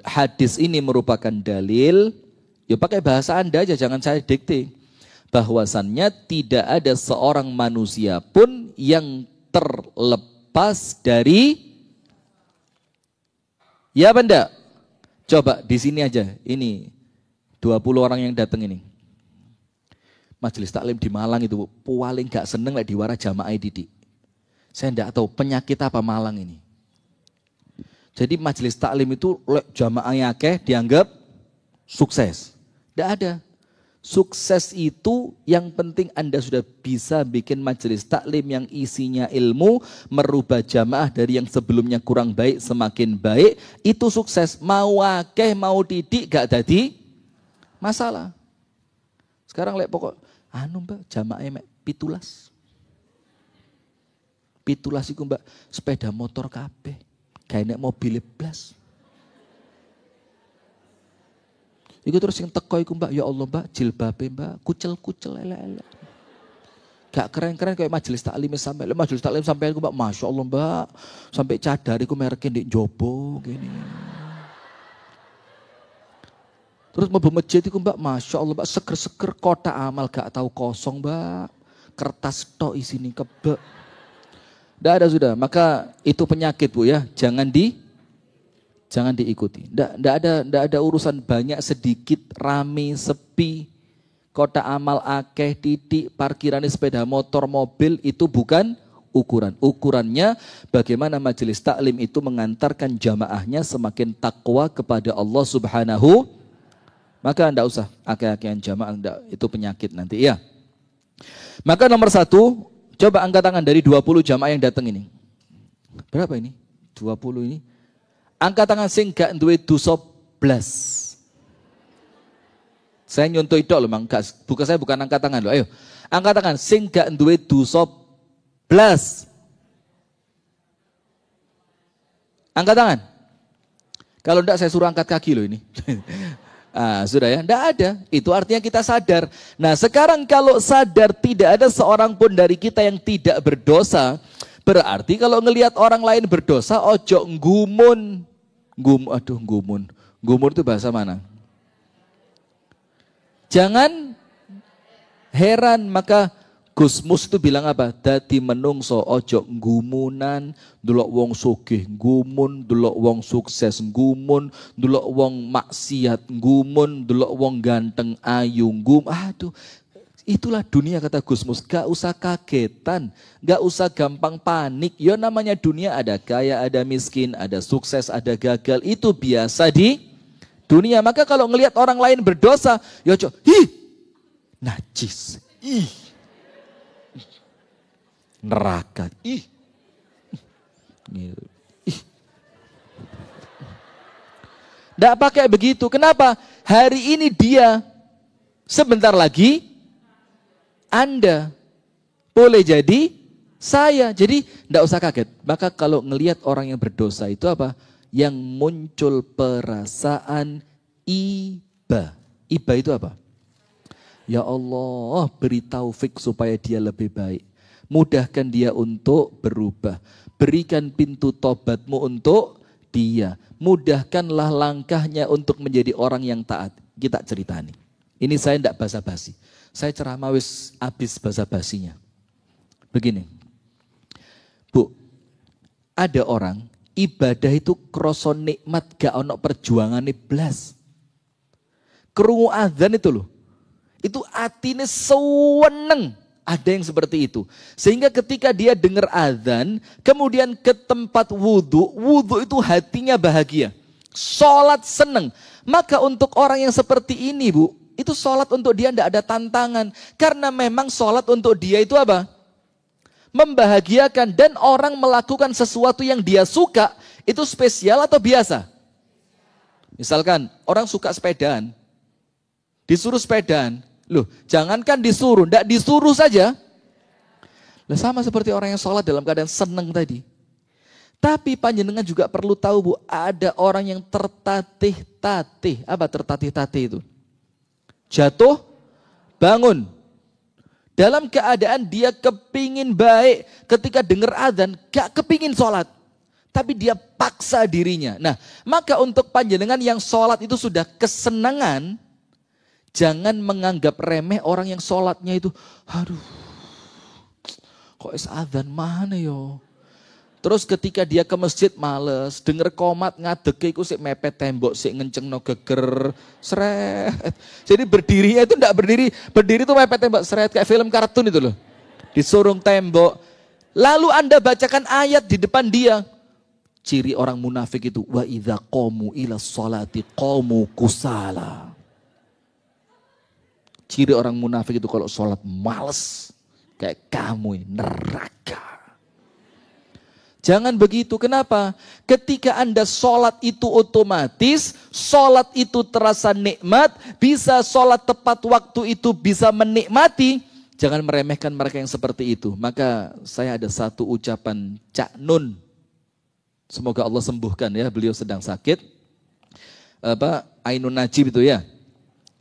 hadis ini merupakan dalil, ya pakai bahasa Anda aja, jangan saya dikte, bahwasannya tidak ada seorang manusia pun yang terlepas dari, ya benda. Coba di sini aja, ini 20 orang yang datang ini. Majelis taklim di Malang itu paling gak seneng lah diwara jamaah didik. Saya enggak tahu penyakit apa Malang ini. Jadi majelis taklim itu jamaahnya akeh dianggap sukses. Enggak ada. Sukses itu yang penting Anda sudah bisa bikin majelis taklim yang isinya ilmu, merubah jamaah dari yang sebelumnya kurang baik semakin baik, itu sukses. Mau akeh mau didik gak jadi masalah. Sekarang pokok Mbak jamaahnya mek pitulas. Pitulas iku Mbak sepeda motor kabeh. Kayak nek mobil blas. Iku terus yang teko iku Mbak, ya Allah Mbak, jilbabe Mbak, kucel-kucel elek-elek. Gak keren-keren kayak majelis taklim sampai. Majelis taklim sampai iku Mbak, Masya Allah Mbak, sampai cadar iku mereknya di jobo gini. Terus mau masjid itu Mbak, Masya Allah Mbak, seger-seger kotak amal gak tahu kosong Mbak. Kertas tok isini kebek. Tidak ada sudah, maka itu penyakit Bu ya, jangan diikuti. Tidak ada urusan banyak sedikit, rame, sepi, kotak amal akeh, titik, parkiran sepeda motor, mobil, itu bukan ukuran. Ukurannya bagaimana majelis taklim itu mengantarkan jamaahnya semakin takwa kepada Allah Subhanahu. Maka tidak usah akeh-akehan jamaah, itu penyakit nanti ya. Maka nomor satu, coba angkat tangan dari 20 jamaah yang datang ini. Berapa ini? 20 ini. Angkat tangan sing gak duwe dosa blas. Saya nyontoh itu loh, saya bukan angkat tangan loh. Ayo, angkat tangan sing gak duwe dosa blas. Angkat tangan. Kalau enggak saya suruh angkat kaki loh ini. Sudah ya, enggak ada. Itu artinya kita sadar. Nah sekarang kalau sadar tidak ada seorang pun dari kita yang tidak berdosa, berarti kalau ngelihat orang lain berdosa, ojo nggumun. Nggumun itu bahasa mana? Jangan heran, maka Gus Mus itu bilang apa? Dadi menungso ojo ngumunan, ndelok wong sugih nggumun, ndelok wong sukses nggumun, ndelok wong maksiat nggumun, ndelok wong ganteng ayu Aduh, itulah dunia kata Gus Mus. Gak usah kagetan, gak usah gampang panik. Ya namanya dunia, ada kaya, ada miskin, ada sukses, ada gagal. Itu biasa di dunia. Maka kalau ngelihat orang lain berdosa, ya ojo, najis, neraka, Nggak pakai begitu. Kenapa? Hari ini dia, sebentar lagi Anda, boleh jadi saya. Jadi nggak usah kaget. Maka kalau ngelihat orang yang berdosa itu apa? Yang muncul perasaan iba. Iba itu apa? Ya Allah, beri taufik supaya dia lebih baik. Mudahkan dia untuk berubah. Berikan pintu tobatmu untuk dia. Mudahkanlah langkahnya untuk menjadi orang yang taat. Kita ceritani. Ini saya tidak basa-basi. Saya ceramah wis habis basa-basinya. Begini. Bu, ada orang ibadah itu kroso nikmat gak ono perjuangannya blas. Krungu azan itu loh. Itu atine seneng. Ada yang seperti itu. Sehingga ketika dia dengar azan, kemudian ke tempat wudhu, wudhu itu hatinya bahagia. Sholat seneng. Maka untuk orang yang seperti ini Bu, itu sholat untuk dia tidak ada tantangan. Karena memang sholat untuk dia itu apa? Membahagiakan. Dan orang melakukan sesuatu yang dia suka, itu spesial atau biasa? Misalkan orang suka sepedaan, disuruh sepedaan. Loh, jangankan disuruh, tidak disuruh saja. Lah sama seperti orang yang sholat dalam keadaan senang tadi. Tapi panjenengan juga perlu tahu Bu, ada orang yang tertatih-tatih. Apa tertatih-tatih itu? jatuh bangun. Dalam keadaan dia kepingin baik, ketika dengar azan gak kepingin sholat. Tapi dia paksa dirinya. Nah, maka untuk panjenengan yang sholat itu sudah kesenangan, jangan menganggap remeh orang yang sholatnya itu, aduh, kok azan mana yo? Terus ketika dia ke masjid males, denger komat ngadeke iku sik mepet tembok, sik ngencengno geger, seret. Jadi berdirinya itu enggak berdiri itu mepet tembok, seret kayak film kartun itu loh. Disurung tembok. Lalu Anda bacakan ayat di depan dia. Ciri orang munafik itu, wa idza qamu ila sholati qamu kusala. Ciri orang munafik itu kalau sholat males, kayak kamu neraka. Jangan begitu, kenapa? Ketika Anda sholat itu otomatis, sholat itu terasa nikmat, bisa sholat tepat waktu itu bisa menikmati. Jangan meremehkan mereka yang seperti itu. Maka saya ada satu ucapan Cak Nun. Semoga Allah sembuhkan ya, beliau sedang sakit. Ainun Najib itu ya.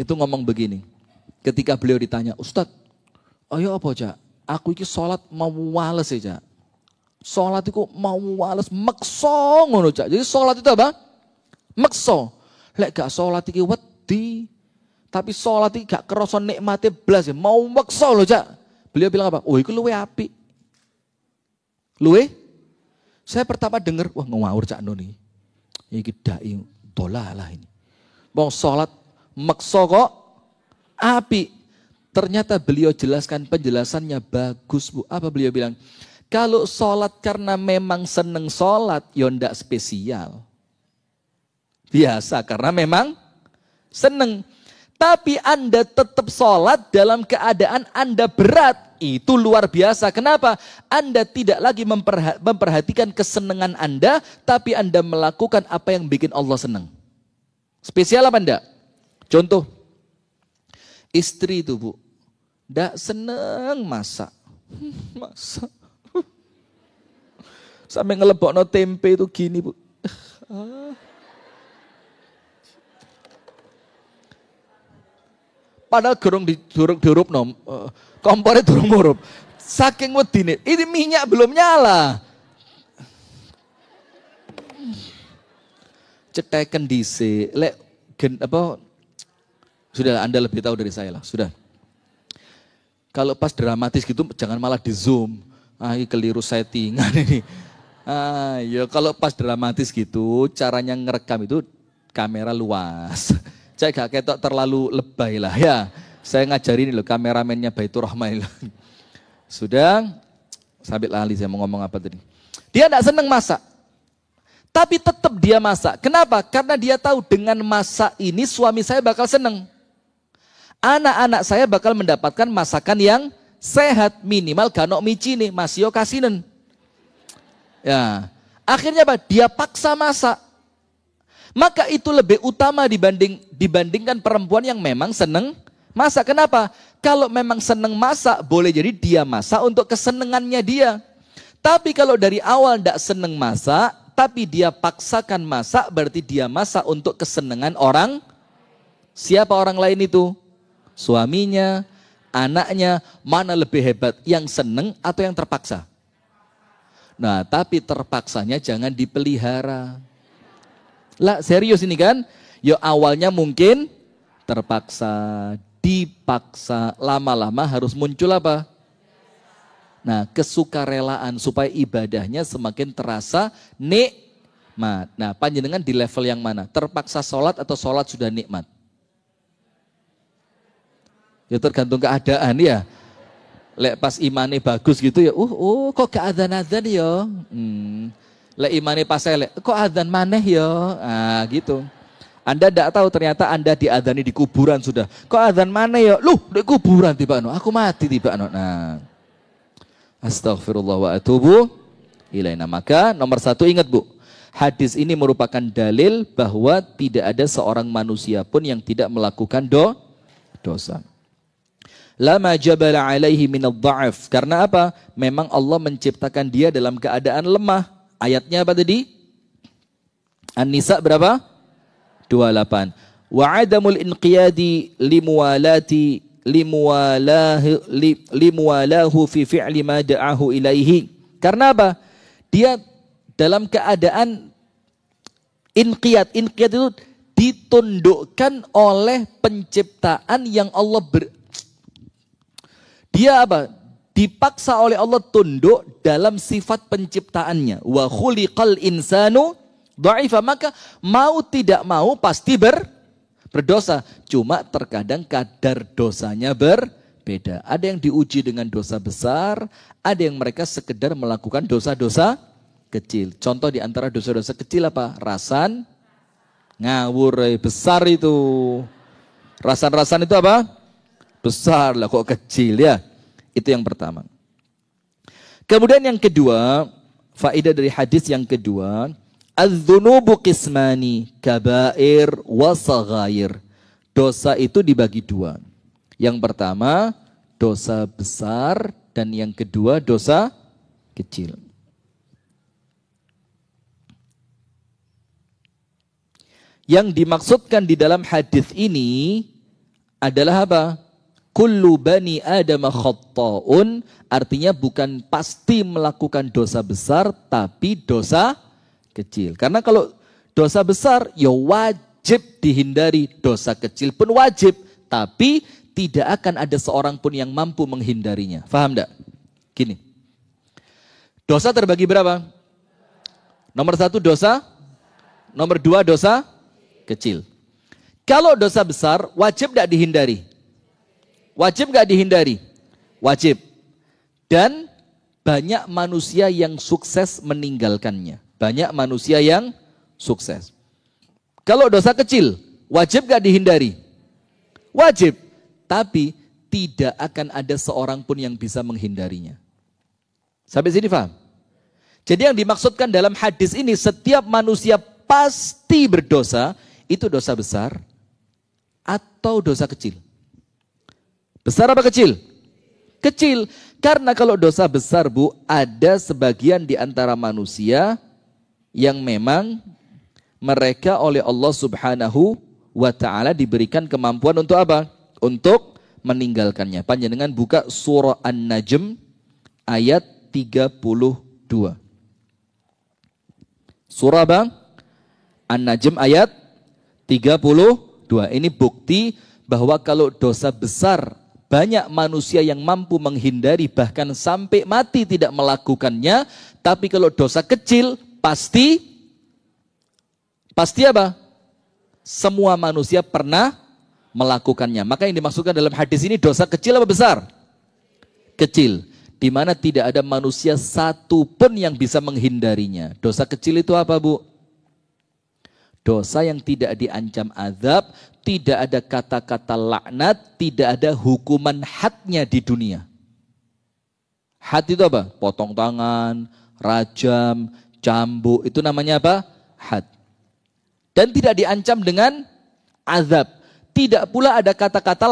Itu ngomong begini. Ketika beliau ditanya, Ustadz, ayo apa Cak? Aku iki sholat mau wales ya Cak. Sholat itu mau wales, makso ngono Cak. Jadi sholat itu apa? Makso. Lek gak sholat iki wedi. Tapi sholat iki gak kerasa nikmate blas ya. Mau makso loh Cak. Beliau bilang apa? Oh itu luwe apik. Luwe? Saya pertama dengar, wah ngawur Cak Nun ini. Ini dai dolalah ini. Mau sholat makso kok api. Ternyata beliau jelaskan penjelasannya bagus Bu. Apa beliau bilang? Kalau sholat karena memang seneng sholat, ya ndak spesial. Biasa karena memang seneng. Tapi Anda tetap sholat dalam keadaan Anda berat. Itu luar biasa. Kenapa? Anda tidak lagi memperhatikan kesenangan Anda, tapi Anda melakukan apa yang bikin Allah senang. Spesial apa enggak? Contoh, istri itu Bu, enggak seneng masak. Masak. Sampai ngelebokno tempe itu gini Bu. Padahal gerung dirup nom, kompornya durung murup. Saking wedine, ini minyak belum nyala. Ceteken dhisik, lek sudah Anda lebih tahu dari saya lah, sudah. Kalau pas dramatis gitu jangan malah di zoom. Ini keliru settingan ini. Ya kalau pas dramatis gitu, caranya ngerekam itu kamera luas. Saya gak ketok terlalu lebay lah ya. Saya ngajarin loh kameramennya Baitur Rahman. Sudah, sambil lali saya mau ngomong apa tadi. Dia gak seneng masak. Tapi tetap dia masak. Kenapa? Karena dia tahu dengan masak ini suami saya bakal seneng. Anak-anak saya bakal mendapatkan masakan yang sehat. Minimal ganok mici nih, masih kasinen. Ya, akhirnya apa? Dia paksa masak. Maka itu lebih utama dibandingkan perempuan yang memang seneng masak. Kenapa? Kalau memang seneng masak, boleh jadi dia masak untuk kesenengannya dia. Tapi kalau dari awal tidak seneng masak, tapi dia paksakan masak, berarti dia masak untuk kesenengan orang. Siapa orang lain itu? Suaminya, anaknya, mana lebih hebat? Yang seneng atau yang terpaksa? Nah, tapi terpaksanya jangan dipelihara. Lah serius ini kan, ya awalnya mungkin terpaksa, dipaksa, lama-lama harus muncul apa? Nah kesukarelaan supaya ibadahnya semakin terasa nikmat. Nah panjenengan di level yang mana? Terpaksa sholat atau sholat sudah nikmat? Ya tergantung keadaan ya. Lek pas imane bagus gitu ya, kok gak adzan-adzan ya. Lek imane pas elek, kok adzan maneh ya? Ah gitu. Anda tidak tahu ternyata Anda diadzani di kuburan sudah. Kok adzan maneh ya? Loh, di kuburan tiba no. Aku mati tiba no. Nah. Astaghfirullah wa atubu ilaina. Maka nomor satu ingat Bu, hadis ini merupakan dalil bahwa tidak ada seorang manusia pun yang tidak melakukan dosa. Lama jabala alaihi minadh dha'af. Karena apa? Memang Allah menciptakan dia dalam keadaan lemah. Ayatnya apa tadi? An-Nisa berapa? 28. Wa adamul inqiyadi limuwalahu fi fi'li ma da'ahu ilaihi. Karena apa? Dia dalam keadaan inqiyad. Inqiyad itu ditundukkan oleh penciptaan yang Allah dia apa? Dipaksa oleh Allah tunduk dalam sifat penciptaannya. Wa khuliqal insanu dha'ifa, maka mau tidak mau pasti berdosa. Cuma terkadang kadar dosanya berbeda. Ada yang diuji dengan dosa besar, ada yang mereka sekedar melakukan dosa-dosa kecil. Contoh di antara dosa-dosa kecil apa? Rasan, ngawur, besar itu. Rasan-rasan itu apa? Besar lah, kok kecil ya. Itu yang pertama. Kemudian yang kedua, faedah dari hadis yang kedua, az-dzunubu qismani, kabair wa saghair. Dosa itu dibagi dua. Yang pertama, dosa besar, dan yang kedua, dosa kecil. Yang dimaksudkan di dalam hadis ini adalah apa? Kullu bani Adam khatta'un, artinya bukan pasti melakukan dosa besar, tapi dosa kecil. Karena kalau dosa besar, ya wajib dihindari. Dosa kecil pun wajib, tapi tidak akan ada seorang pun yang mampu menghindarinya. Faham enggak? Gini, dosa terbagi berapa? Nomor 1 dosa, nomor 2 dosa kecil. Kalau dosa besar, wajib enggak dihindari? Wajib gak dihindari? Wajib. Dan banyak manusia yang sukses meninggalkannya. Banyak manusia yang sukses. Kalau dosa kecil, wajib gak dihindari? Wajib. Tapi tidak akan ada seorang pun yang bisa menghindarinya. Sampai sini paham? Jadi yang dimaksudkan dalam hadis ini, setiap manusia pasti berdosa, itu dosa besar atau dosa kecil. Besar apa kecil? Kecil. Karena kalau dosa besar, Bu, ada sebagian di antara manusia yang memang mereka oleh Allah Subhanahu wa ta'ala diberikan kemampuan untuk apa? Untuk meninggalkannya. Panjenengan buka surah An-Najm ayat 32. Surah bang? An-Najm ayat 32. Ini bukti bahwa kalau dosa besar banyak manusia yang mampu menghindari bahkan sampai mati tidak melakukannya. Tapi kalau dosa kecil pasti apa? Semua manusia pernah melakukannya. Maka yang dimaksudkan dalam hadis ini dosa kecil apa besar? Kecil. Di mana tidak ada manusia satu pun yang bisa menghindarinya. Dosa kecil itu apa, Bu? Dosa yang tidak diancam azab, tidak ada kata-kata laknat, tidak ada hukuman hadnya di dunia. Had itu apa? Potong tangan, rajam, cambuk, itu namanya apa? Had. Dan tidak diancam dengan azab. Tidak pula ada kata-kata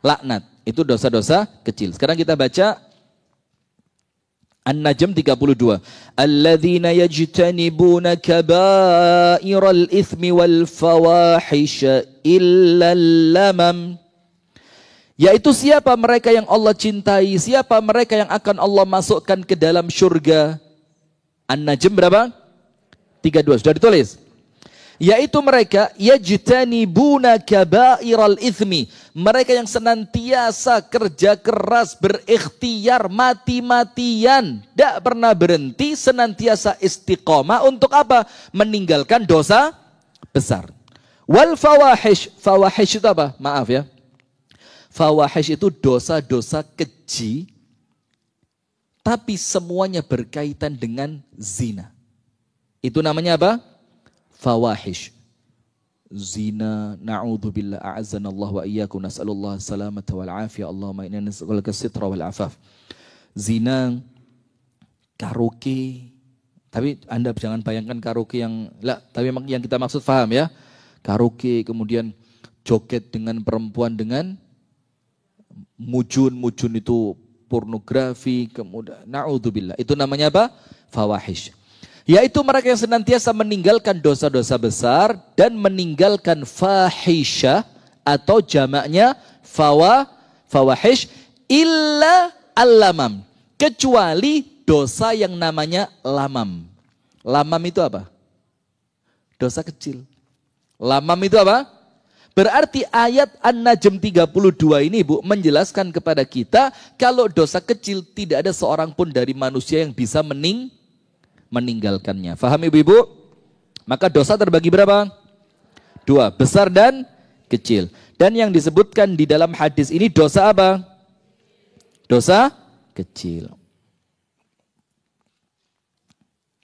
laknat. Itu dosa-dosa kecil. Sekarang kita baca An-Najm 32. Alladzina yajtanibuna kaba'iral itsmi wal fawahisha illa lamam. Yaitu siapa mereka yang Allah cintai, siapa mereka yang akan Allah masukkan ke dalam surga. An-Najm berapa? 32. Sudah ditulis? Yaitu mereka yajtanibuna kaba'iral itsmi, mereka yang senantiasa kerja keras, berikhtiar, mati-matian, tidak pernah berhenti, senantiasa istiqomah untuk apa? Meninggalkan dosa besar. Wal fawahish, fawahish itu apa? Maaf ya, fawahish itu dosa-dosa keji, tapi semuanya berkaitan dengan zina. Itu namanya apa? Fawahish. Zina, na'udzubillah, a'azzanallahu wa iyyakum, nas'alullah salamata wal afiyah, Allahumma inna nas'aluka sitra wal afaf. Zina, karaoke. Tapi Anda jangan bayangkan karaoke tapi yang kita maksud paham ya. Karaoke, kemudian joget dengan perempuan dengan mujun itu pornografi, kemudian na'udzubillah. Itu namanya apa? Fawahish. Yaitu mereka yang senantiasa meninggalkan dosa-dosa besar dan meninggalkan fahisyah atau jamaknya fawahish illa al-lamam. Kecuali dosa yang namanya lamam. Lamam itu apa? Dosa kecil. Lamam itu apa? Berarti ayat An-Najm 32 ini Bu menjelaskan kepada kita kalau dosa kecil tidak ada seorang pun dari manusia yang bisa meninggalkannya. Faham ibu-ibu? Maka dosa terbagi berapa? 2, besar dan kecil. Dan yang disebutkan di dalam hadis ini dosa apa? Dosa kecil.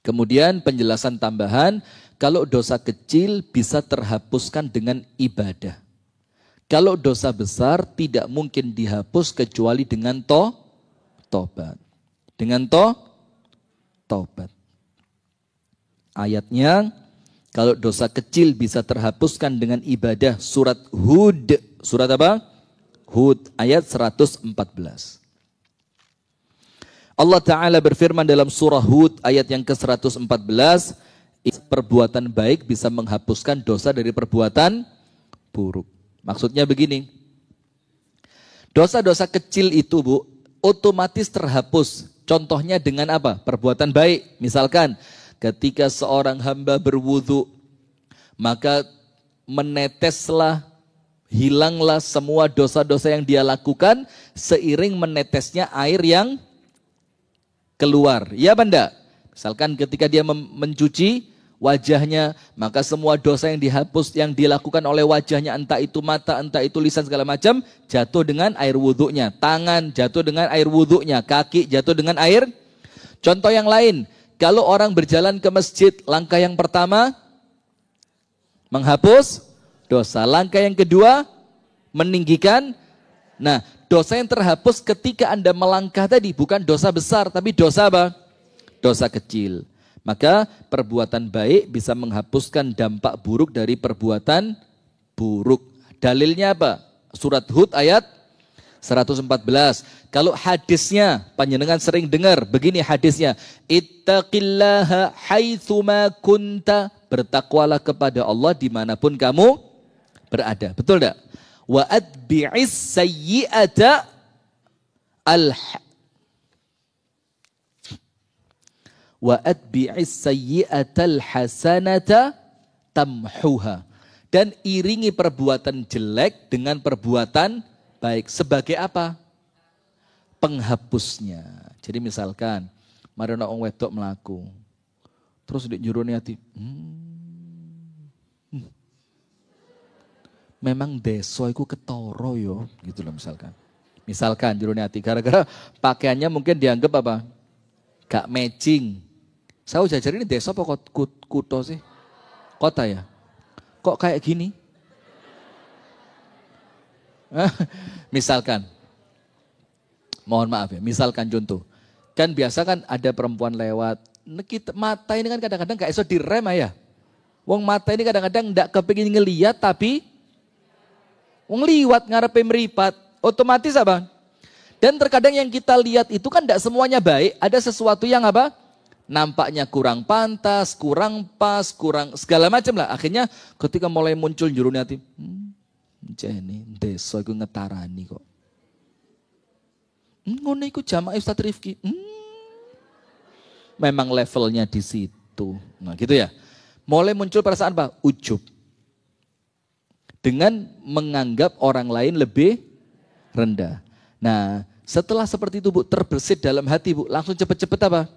Kemudian penjelasan tambahan, kalau dosa kecil bisa terhapuskan dengan ibadah. Kalau dosa besar tidak mungkin dihapus kecuali dengan tobat. Dengan tobat. Ayatnya, kalau dosa kecil bisa terhapuskan dengan ibadah. Surat Hud. Surat apa? Hud ayat 114. Allah Ta'ala berfirman dalam surah Hud ayat yang ke-114. Perbuatan baik bisa menghapuskan dosa dari perbuatan buruk. Maksudnya begini. Dosa-dosa kecil itu Bu, otomatis terhapus. Contohnya dengan apa? Perbuatan baik. Misalkan ketika seorang hamba berwudu, maka meneteslah, hilanglah semua dosa-dosa yang dia lakukan seiring menetesnya air yang keluar. Ya benda. Misalkan ketika dia mencuci wajahnya, maka semua dosa yang dihapus yang dilakukan oleh wajahnya, entah itu mata, entah itu lisan, segala macam, jatuh dengan air wudunya. Tangan jatuh dengan air wudunya, kaki jatuh dengan air. Contoh yang lain, kalau orang berjalan ke masjid, langkah yang pertama menghapus dosa. Langkah yang kedua meninggikan. Nah, dosa yang terhapus ketika Anda melangkah tadi bukan dosa besar, tapi dosa apa? Dosa kecil. Maka perbuatan baik bisa menghapuskan dampak buruk dari perbuatan buruk. Dalilnya apa? Surat Hud ayat 114. Kalau hadisnya, panjenengan sering dengar, begini hadisnya. Ittaqillaha haitsuma kunta. Bertakwalah kepada Allah dimanapun kamu berada. Betul tak? Wa atbi'is sayyi'ata wa atbi'is sayyi'atal hasanata tamhuha. Dan iringi perbuatan jelek dengan perbuatan baik. Sebagai apa? Penghapusnya. Jadi misalkan, mari ana wong wedok mlaku. Terus di jurone ati, memang deso iku ketara yo, gitu loh misalkan. Misalkan jurone ati gara-gara pakaiannya mungkin dianggap apa? Gak matching. Saya jajar ini desa apa kutho sih? Kota ya? Kok kayak gini? Misalkan, mohon maaf ya, misalkan contoh. Kan biasa kan ada perempuan lewat, mata ini kan kadang-kadang gak iso direm ya. Wong mata ini kadang-kadang gak kepingin ngeliat tapi wong liwat ngarepe meripat, otomatis apa? Dan terkadang yang kita lihat itu kan gak semuanya baik, ada sesuatu yang apa? Nampaknya kurang pantas, kurang pas, kurang segala macam lah. Akhirnya ketika mulai muncul jurune hati, jene desa iku ngetarani kok. Ngono iku jamaah Ustaz Rifki. Memang levelnya di situ. Nah, gitu ya. Mulai muncul perasaan apa? Ujub. Dengan menganggap orang lain lebih rendah. Nah, setelah seperti itu Bu, terbersit dalam hati Bu, langsung cepet-cepet apa?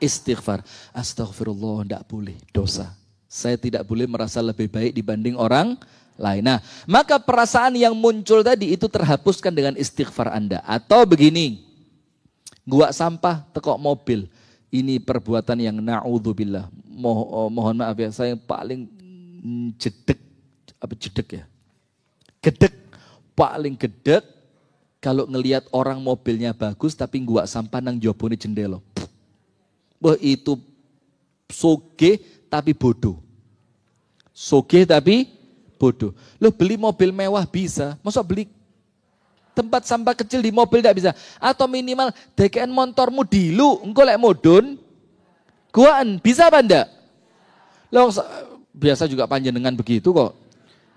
Istighfar. Astagfirullah, tidak boleh, dosa. Saya tidak boleh merasa lebih baik dibanding orang lain. Nah, maka perasaan yang muncul tadi itu terhapuskan dengan istighfar Anda. Atau begini, gua sampah tekok mobil. Ini perbuatan yang na'udzubillah. Mohon maaf ya, saya paling jedek ya. Gedek, paling gedek kalau ngelihat orang mobilnya bagus tapi gua sampah nang jobone jendela. Wah itu soge tapi bodoh. Soge tapi bodoh. Lo beli mobil mewah bisa, masa beli tempat sampah kecil di mobil tidak bisa? Atau minimal DKN motormu dilu, engko lek modun Guaan, bisa apa enggak? Loh, biasa juga panjenengan begitu kok.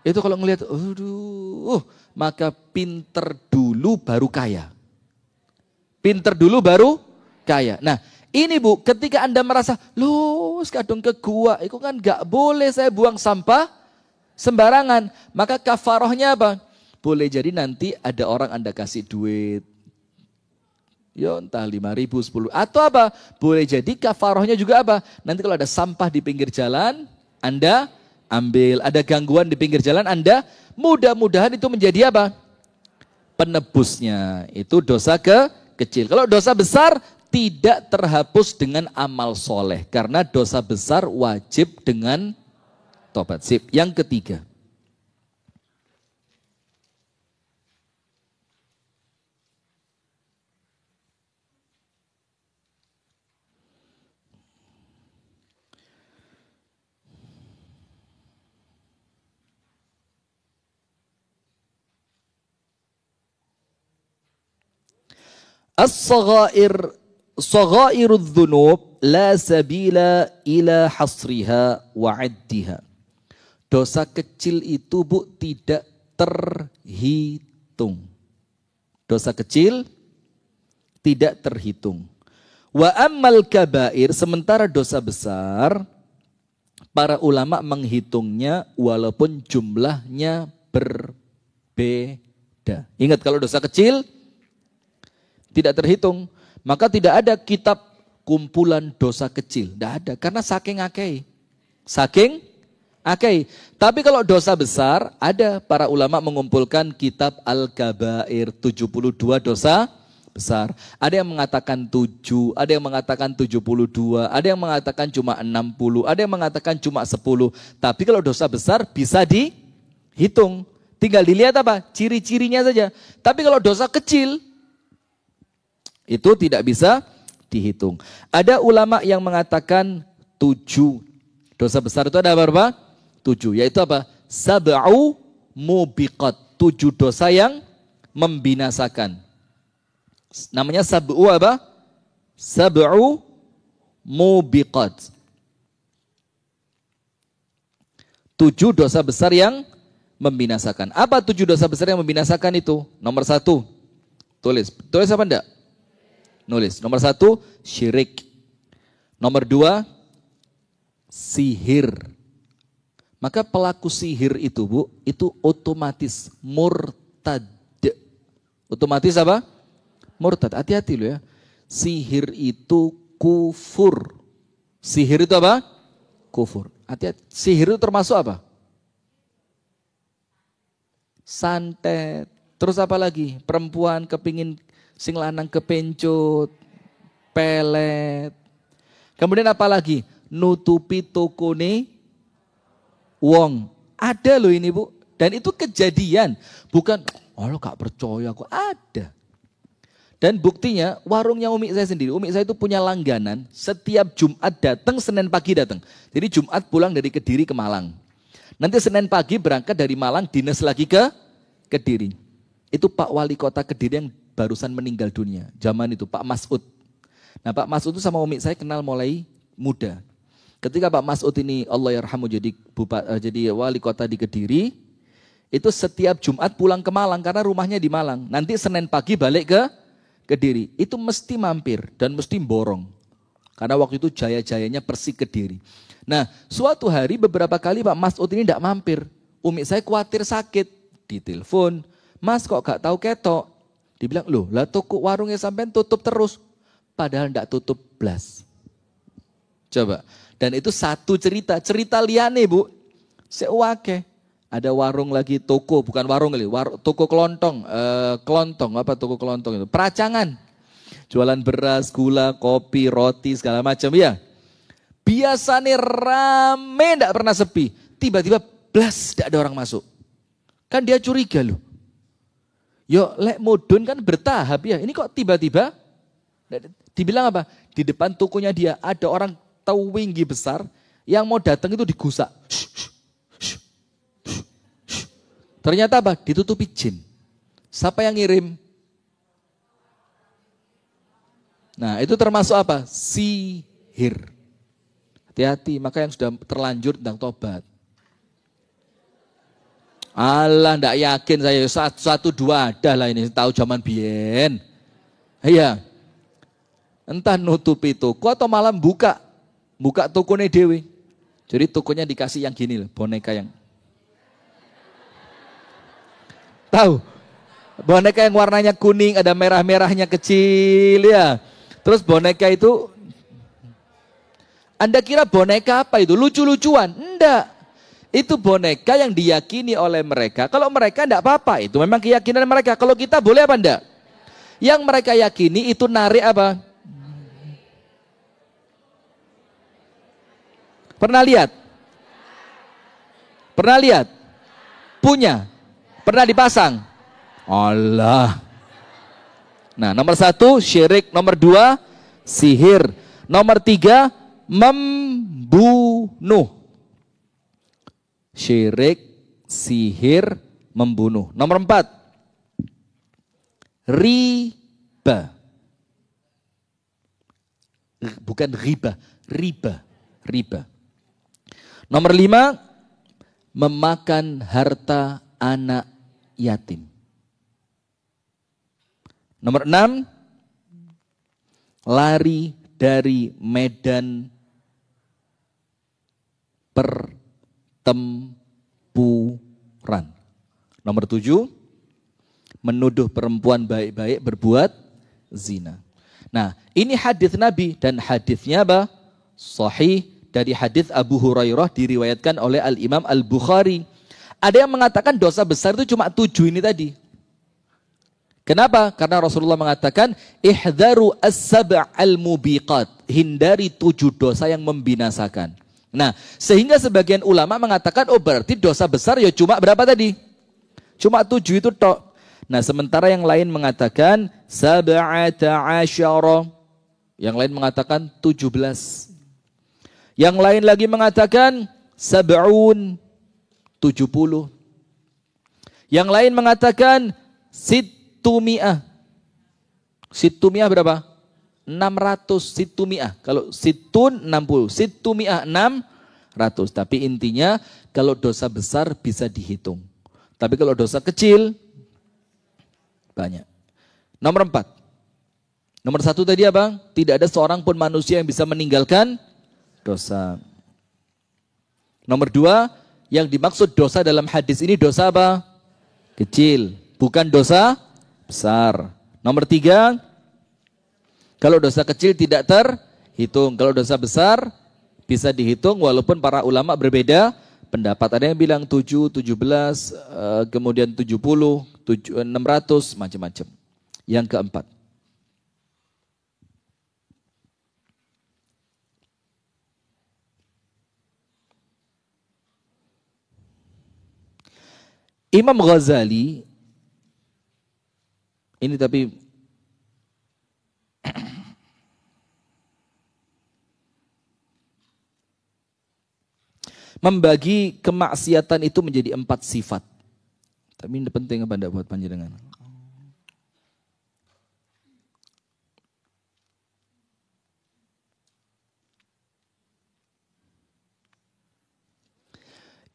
Itu kalau ngelihat, aduh, maka pinter dulu baru kaya. Pinter dulu baru kaya. Nah, ini Bu, ketika Anda merasa, loh, kadung ke gua, itu kan enggak boleh saya buang sampah sembarangan. Maka kafarohnya apa? Boleh jadi nanti ada orang Anda kasih duit. Ya entah 5.000, 10. Atau apa? Boleh jadi kafarohnya juga apa? Nanti kalau ada sampah di pinggir jalan, Anda ambil. Ada gangguan di pinggir jalan, Anda mudah-mudahan itu menjadi apa? Penebusnya. Itu dosa kecil. Kalau dosa besar, tidak terhapus dengan amal soleh. Karena dosa besar wajib dengan tobat. Sip. Yang ketiga. As-saghair, saghairudz dzunub la sabila ila hasriha wa 'addiha. Dosa kecil itu Bu tidak terhitung. Dosa kecil tidak terhitung. Wa ammal kabair, sementara dosa besar para ulama menghitungnya walaupun jumlahnya berbeda. Ingat kalau dosa kecil tidak terhitung, maka tidak ada kitab kumpulan dosa kecil. Tidak ada, karena saking akei. Saking akei. Tapi kalau dosa besar, ada para ulama mengumpulkan kitab Al-Kabair, 72 dosa besar. Ada yang mengatakan 7, ada yang mengatakan 72, ada yang mengatakan cuma 60, ada yang mengatakan cuma 10. Tapi kalau dosa besar bisa dihitung. Tinggal dilihat apa? Ciri-cirinya saja. Tapi kalau dosa kecil, itu tidak bisa dihitung. Ada ulama yang mengatakan 7. Dosa besar itu ada berapa? 7. Yaitu apa? Sab'u mubiqat. 7 dosa yang membinasakan. Namanya sab'u apa? Sab'u mubiqat. 7 dosa besar yang membinasakan. Apa 7 dosa besar yang membinasakan itu? Nomor 1. Tulis. Tulis apa enggak? Nulis. Nomor 1, syirik. Nomor 2, sihir. Maka pelaku sihir itu Bu, itu otomatis murtad. Otomatis apa? Murtad. Hati-hati loh ya. Sihir itu kufur. Sihir itu apa? Kufur. Hati-hati. Sihir itu termasuk apa? Santet. Terus apa lagi? Perempuan kepingin sing lanang kepencut, pelet. Kemudian apa lagi? Nutupi tokone wong. Ada loh ini Bu. Dan itu kejadian. Bukan, oh lo gak percaya kok. Ada. Dan buktinya warungnya umi saya sendiri. Umi saya itu punya langganan. Setiap Jumat datang, Senin pagi datang. Jadi Jumat pulang dari Kediri ke Malang. Nanti Senin pagi berangkat dari Malang, dinas lagi ke Kediri. Itu Pak Wali Kota Kediri yang barusan meninggal dunia. Zaman itu Pak Mas'ud. Nah Pak Mas'ud itu sama umi saya kenal mulai muda. Ketika Pak Mas'ud ini Allah yarhamu jadi wali kota di Kediri, itu setiap Jumat pulang ke Malang karena rumahnya di Malang. Nanti Senin pagi balik ke Kediri. Itu mesti mampir dan mesti borong. Karena waktu itu jaya-jayanya Persik Kediri. Nah suatu hari beberapa kali Pak Mas'ud ini tidak mampir. Umi saya khawatir sakit. Ditelepon, Mas kok gak tahu ketok? Dibilang, loh lah toko warungnya sampai tutup terus. Padahal tidak tutup blas. Coba. Dan itu satu cerita. Cerita liane Bu. Sewake. Ada warung lagi toko. Bukan warung kali. Toko kelontong. Kelontong. Apa toko kelontong itu? Peracangan. Jualan beras, gula, kopi, roti, segala macam. Ya. Biasanya rame. Tidak pernah sepi. Tiba-tiba blas. Tidak ada orang masuk. Kan dia curiga loh. Yo, lek mudun kan bertahap ya. Ini kok tiba-tiba dibilang apa? Di depan tokonya dia ada orang tawinggi besar yang mau datang itu digusak. Ternyata apa? Ditutupi jin. Siapa yang ngirim? Nah, itu termasuk apa? Sihir. Hati-hati, maka yang sudah terlanjur tentang tobat. Alah, ndak yakin saya satu dua ada lah ini tahu zaman biyen. Iya. Entah nutupi toko atau malah buka tokonya dewe. Jadi tokonya dikasih yang gini loh, boneka yang tahu. Boneka yang warnanya kuning, ada merah-merahnya kecil ya. Terus boneka itu Anda kira boneka apa itu? Lucu-lucuan? Enggak. Itu boneka yang diyakini oleh mereka. Kalau mereka enggak apa-apa, itu memang keyakinan mereka. Kalau kita boleh apa enggak? Yang mereka yakini itu narik apa? Pernah lihat? Pernah lihat? Punya? Pernah dipasang? Allah. Nah, nomor 1 syirik, nomor 2 sihir, nomor 3 membunuh. Syirik, sihir, membunuh. Nomor 4 riba. Bukan riba, riba. Nomor 5 memakan harta anak yatim. Nomor 6 lari dari medan pertempuran. Nomor 7 menuduh perempuan baik-baik berbuat zina. Nah, ini hadis Nabi dan hadisnya apa? Sahih dari hadis Abu Hurairah diriwayatkan oleh Al-Imam Al-Bukhari. Ada yang mengatakan dosa besar itu cuma 7 ini tadi. Kenapa? Karena Rasulullah mengatakan ihdharu as-sab'al mubiqat, hindari 7 dosa yang membinasakan. Nah, sehingga sebagian ulama mengatakan oh berarti dosa besar ya cuma berapa tadi? Cuma 7 itu tok. Nah, sementara yang lain mengatakan sab'ata asyara. Yang lain mengatakan 17. Yang lain lagi mengatakan sab'un, 70. Yang lain mengatakan situmi'ah. Situmi'ah berapa? 600 situmi'ah. Kalau situn 60, situmi'ah 600. Tapi intinya kalau dosa besar bisa dihitung. Tapi kalau dosa kecil banyak. Nomor 4. Nomor 1 tadi apa? Tidak ada seorang pun manusia yang bisa meninggalkan dosa. Nomor 2, yang dimaksud dosa dalam hadis ini dosa apa? Kecil, bukan dosa besar. Nomor 3, kalau dosa kecil tidak terhitung. Kalau dosa besar bisa dihitung walaupun para ulama berbeda pendapat. Ada yang bilang 7, 17, kemudian 70, 600, macam-macam. Yang keempat. Imam Ghazali, ini tapi membagi kemaksiatan itu menjadi 4 sifat. Tapi ini penting apa enggak buat panjenengan?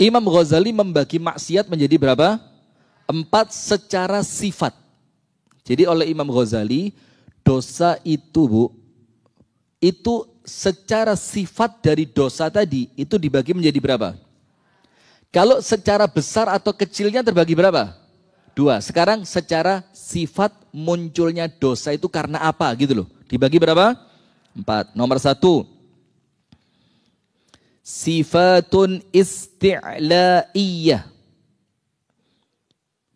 Imam Ghazali membagi maksiat menjadi berapa? 4 secara sifat. Jadi oleh Imam Ghazali, dosa itu itu secara sifat dari dosa tadi, itu dibagi menjadi berapa? Kalau secara besar atau kecilnya terbagi berapa? 2. Sekarang secara sifat munculnya dosa itu karena apa gitu loh. Dibagi berapa? 4. Nomor 1. Sifatun isti'la'iyah.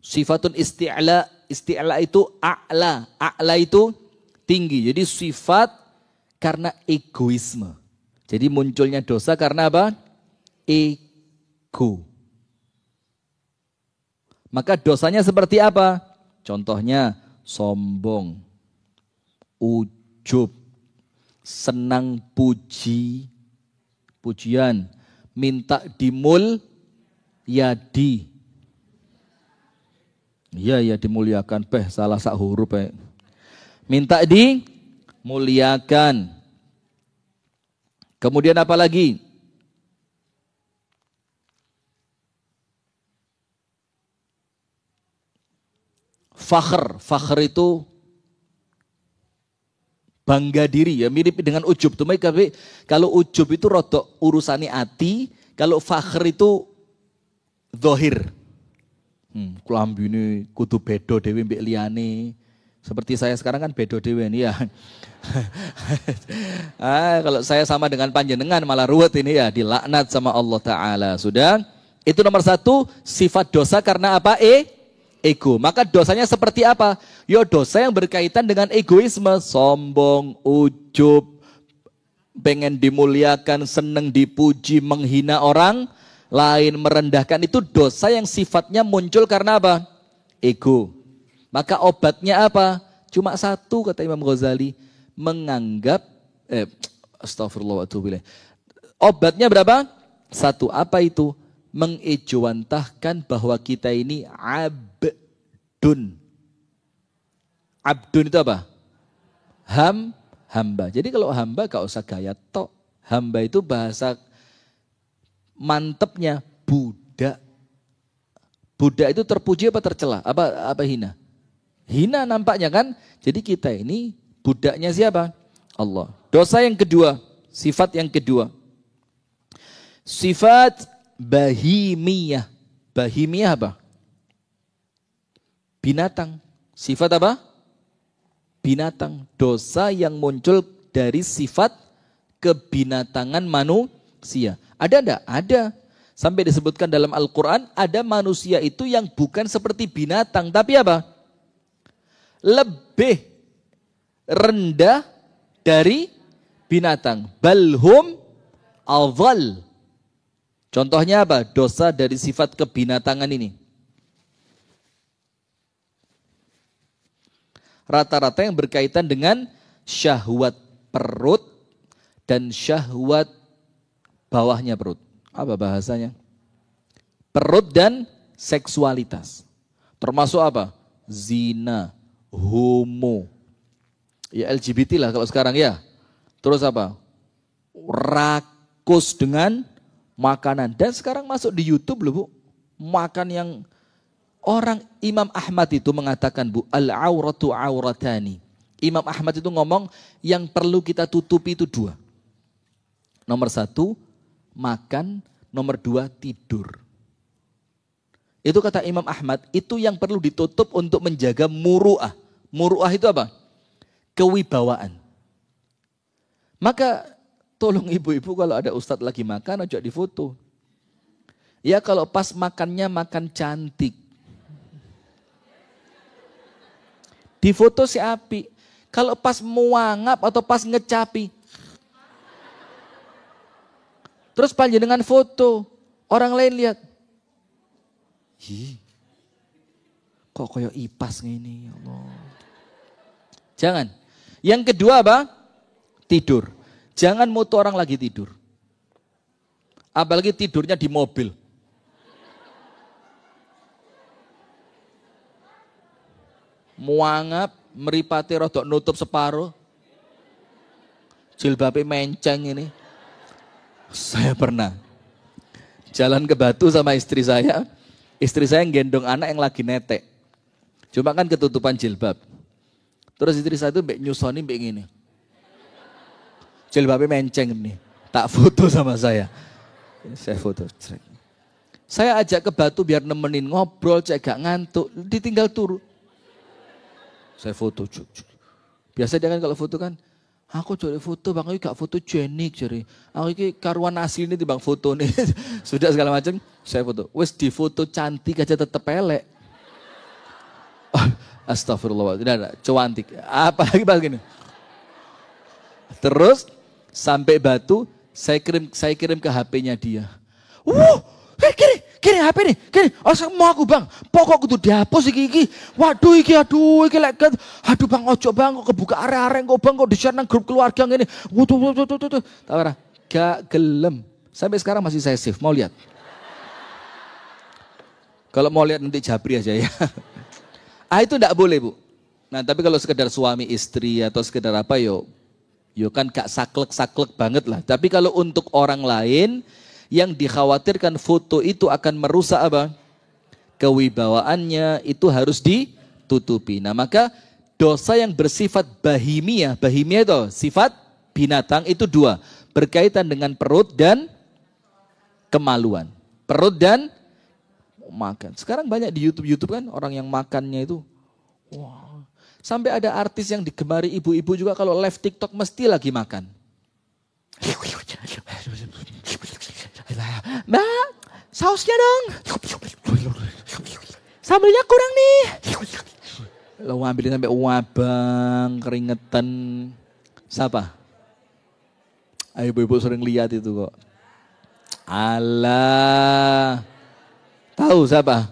Sifatun isti'la, isti'la itu a'la. A'la itu tinggi. Jadi sifat karena egoisme. Jadi munculnya dosa karena apa? Ego. Maka dosanya seperti apa? Contohnya sombong, ujub, senang pujian, minta dimulyadi. Iya dimuliakan, salah sak huruf Minta dimuliakan. Kemudian apa lagi? Fakhr. Fakhr itu bangga diri ya, mirip dengan ujub. Tapi kalau ujub itu rodok urusani ati, kalau fakhr itu zahir. Kelambi ini kudu bedo dewe mbek liyane. Seperti saya sekarang kan bedo dewe ini ya. Kalau saya sama dengan panjenengan malah ruwet ini ya, dilaknat sama Allah Ta'ala. Sudah, itu nomor 1, sifat dosa karena apa? Ego. Maka dosanya seperti apa? Yo dosa yang berkaitan dengan egoisme, sombong, ujub, pengen dimuliakan, seneng dipuji, menghina orang lain, merendahkan, itu dosa yang sifatnya muncul karena apa? Ego. Maka obatnya apa? Cuma 1 kata Imam Ghazali, menganggap astagfirullahaladzim. Obatnya berapa? 1, apa itu? Mengejawantahkan bahwa kita ini abdun. Abdun itu apa? Hamba. Jadi kalau hamba gak usah gaya tok. Hamba itu bahasa mantepnya budak. Budak itu terpuji apa tercela? Apa hina? Hina nampaknya kan? Jadi kita ini budaknya siapa? Allah. Dosa yang kedua, sifat yang kedua. Sifat bahimiyah. Bahimiyah apa? Binatang. Sifat apa? Binatang. Dosa yang muncul dari sifat kebinatangan manusia. Ada enggak? Ada. Sampai disebutkan dalam Al-Quran, ada manusia itu yang bukan seperti binatang. Tapi apa? Lebih rendah dari binatang. Balhum adhal. Contohnya apa? Dosa dari sifat kebinatangan ini. Rata-rata yang berkaitan dengan syahwat perut dan syahwat bawahnya perut. Apa bahasanya? Perut dan seksualitas. Termasuk apa? Zina, homo. Ya LGBT lah kalau sekarang ya. Terus apa? Rakus dengan makanan. Dan sekarang masuk di YouTube loh Bu. Makan yang orang Imam Ahmad itu mengatakan Bu, al-auratu auratani. Imam Ahmad itu ngomong yang perlu kita tutupi itu 2. Nomor 1, makan. Nomor 2, tidur. Itu kata Imam Ahmad, itu yang perlu ditutup untuk menjaga muru'ah. Muru'ah itu apa? Kewibawaan. Maka tolong ibu-ibu kalau ada ustadz lagi makan, ajak difoto. Ya kalau pas makannya makan cantik. Difoto si api. Kalau pas muangap atau pas ngecapi. Terus panjenengan foto. Orang lain lihat. Kok koyo ipas ngene ya Allah. Jangan. Yang kedua apa? Tidur. Jangan moto orang lagi tidur. Apalagi tidurnya di mobil. Muangap, meripati rodok nutup separuh. Jilbabnya menceng ini. Saya pernah jalan ke Batu sama istri saya. Istri saya gendong anak yang lagi netek. Cuma kan ketutupan jilbab. Terus istri saya itu mbek nyusoni mbek ngene. Jilbabnya menceng nih. Tak foto sama saya. Saya foto. Saya ajak ke Batu biar nemenin ngobrol, cek gak ngantuk. Ditinggal turu. Saya foto. Biasa dia kan kalau foto kan, aku cari foto, bang, aku gak foto jenik, cari. Aku ini karuan asli ini bang foto nih. Sudah segala macam, saya foto. Wes di foto cantik aja tetep pelek. Astagfirullah, tidak, cantik. Apalagi begini. Terus sampai Batu, saya kirim ke HP-nya dia. Kini HP nih, kini. Mau aku bang, pokok kudu dihapus iki. Waduh iki, aduh bang, ojo bang, kok kebuka area-area kok bang, kok di-share nang grup keluarga ngene. Waduh. Tawara, gak gelem. Sampai sekarang masih saya save, mau lihat. Kalau mau lihat nanti Jabri aja ya. Itu enggak boleh Bu. Nah tapi kalau sekedar suami istri atau sekedar apa yo, Yo kan gak saklek-saklek banget lah. Tapi kalau untuk orang lain yang dikhawatirkan foto itu akan merusak apa? Kewibawaannya, itu harus ditutupi. Nah maka dosa yang bersifat bahimiyah itu sifat binatang itu dua. Berkaitan dengan perut dan kemaluan. Perut dan makan. Sekarang banyak di YouTube kan orang yang makannya itu. Wah. Sampai ada artis yang digemari ibu-ibu juga kalau live TikTok mesti lagi makan. Mbak, sausnya dong. Sambelnya kurang nih. Lo ngambilin sampai wabang, keringetan. Siapa? Ayo ibu-ibu sering lihat itu kok. Alah. Tahu siapa?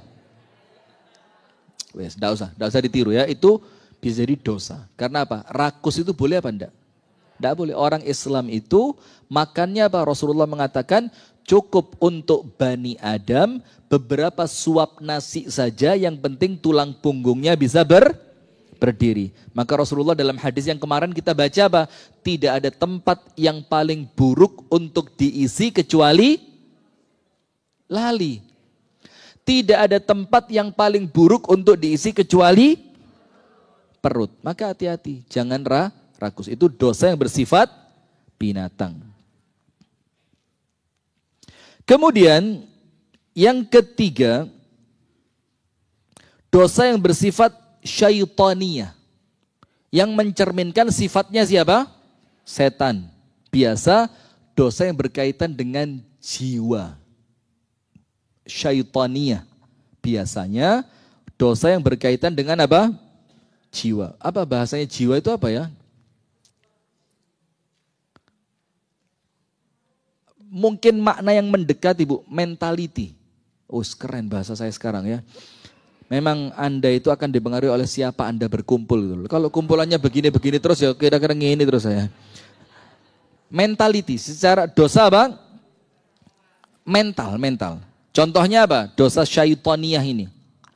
Wes, enggak usah ditiru ya. Itu bisa jadi dosa. Karena apa? Rakus itu boleh apa enggak? Enggak boleh. Orang Islam itu makannya apa? Rasulullah mengatakan cukup untuk Bani Adam beberapa suap nasi saja, yang penting tulang punggungnya bisa berdiri. Maka Rasulullah dalam hadis yang kemarin kita baca apa? Tidak ada tempat yang paling buruk untuk diisi kecuali lali. Tidak ada tempat yang paling buruk untuk diisi kecuali perut. Maka hati-hati, jangan rakus. Itu dosa yang bersifat binatang. Kemudian yang ketiga, dosa yang bersifat syaitaniyah, yang mencerminkan sifatnya siapa? Setan. Biasa dosa yang berkaitan dengan jiwa. Syaitaniyah. Biasanya dosa yang berkaitan dengan apa? Jiwa. Apa bahasanya jiwa itu apa ya? Mungkin makna yang mendekat Ibu, mentality. Oh keren bahasa saya sekarang ya. Memang Anda itu akan dipengaruhi oleh siapa Anda berkumpul gitu. Kalau kumpulannya begini-begini terus ya kira-kira ngini terus saya. Mentality, secara dosa apa? Mental. Contohnya apa? Dosa syaitaniyah ini.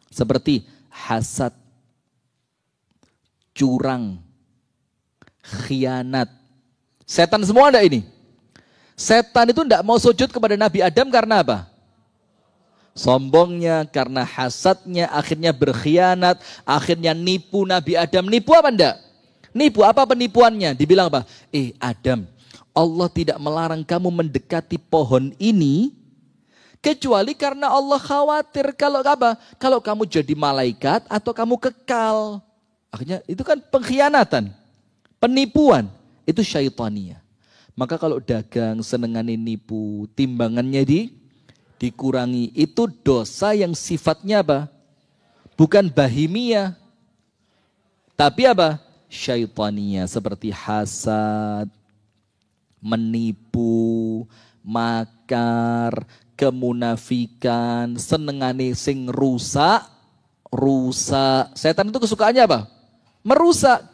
Seperti hasad, curang, khianat. Setan semua ada ini. Setan itu tidak mau sujud kepada Nabi Adam karena apa? Sombongnya, karena hasadnya, akhirnya berkhianat, akhirnya nipu Nabi Adam. Nipu apa enggak? Nipu, apa penipuannya? Dibilang apa? Adam, Allah tidak melarang kamu mendekati pohon ini, kecuali karena Allah khawatir kalau apa? Kalau kamu jadi malaikat atau kamu kekal. Akhirnya itu kan pengkhianatan, penipuan, itu syaitaniyah. Maka kalau dagang senengane nipu, timbangannya dikurangi, itu dosa yang sifatnya apa? Bukan bahimiyah, tapi apa? Syaitaniyah, seperti hasad, menipu, makar, kemunafikan, senengane sing rusak. Setan itu kesukaannya apa? Merusak.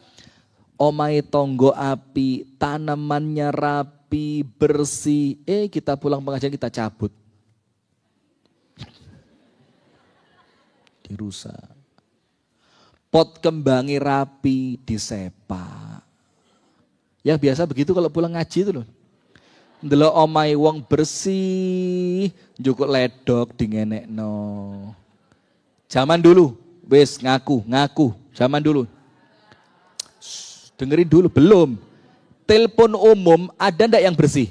Omai tonggo api, tanamannya rapi, bersih. Kita pulang pengajian kita cabut. Dirusak. Pot kembangi rapi, disepak. Ya biasa begitu kalau pulang ngaji itu loh. Ndelok omai wong bersih, njukuk ledok dingenekno. Zaman dulu, wis ngaku. Zaman dulu. Dengerin dulu, belum. Telepon umum ada ndak yang bersih?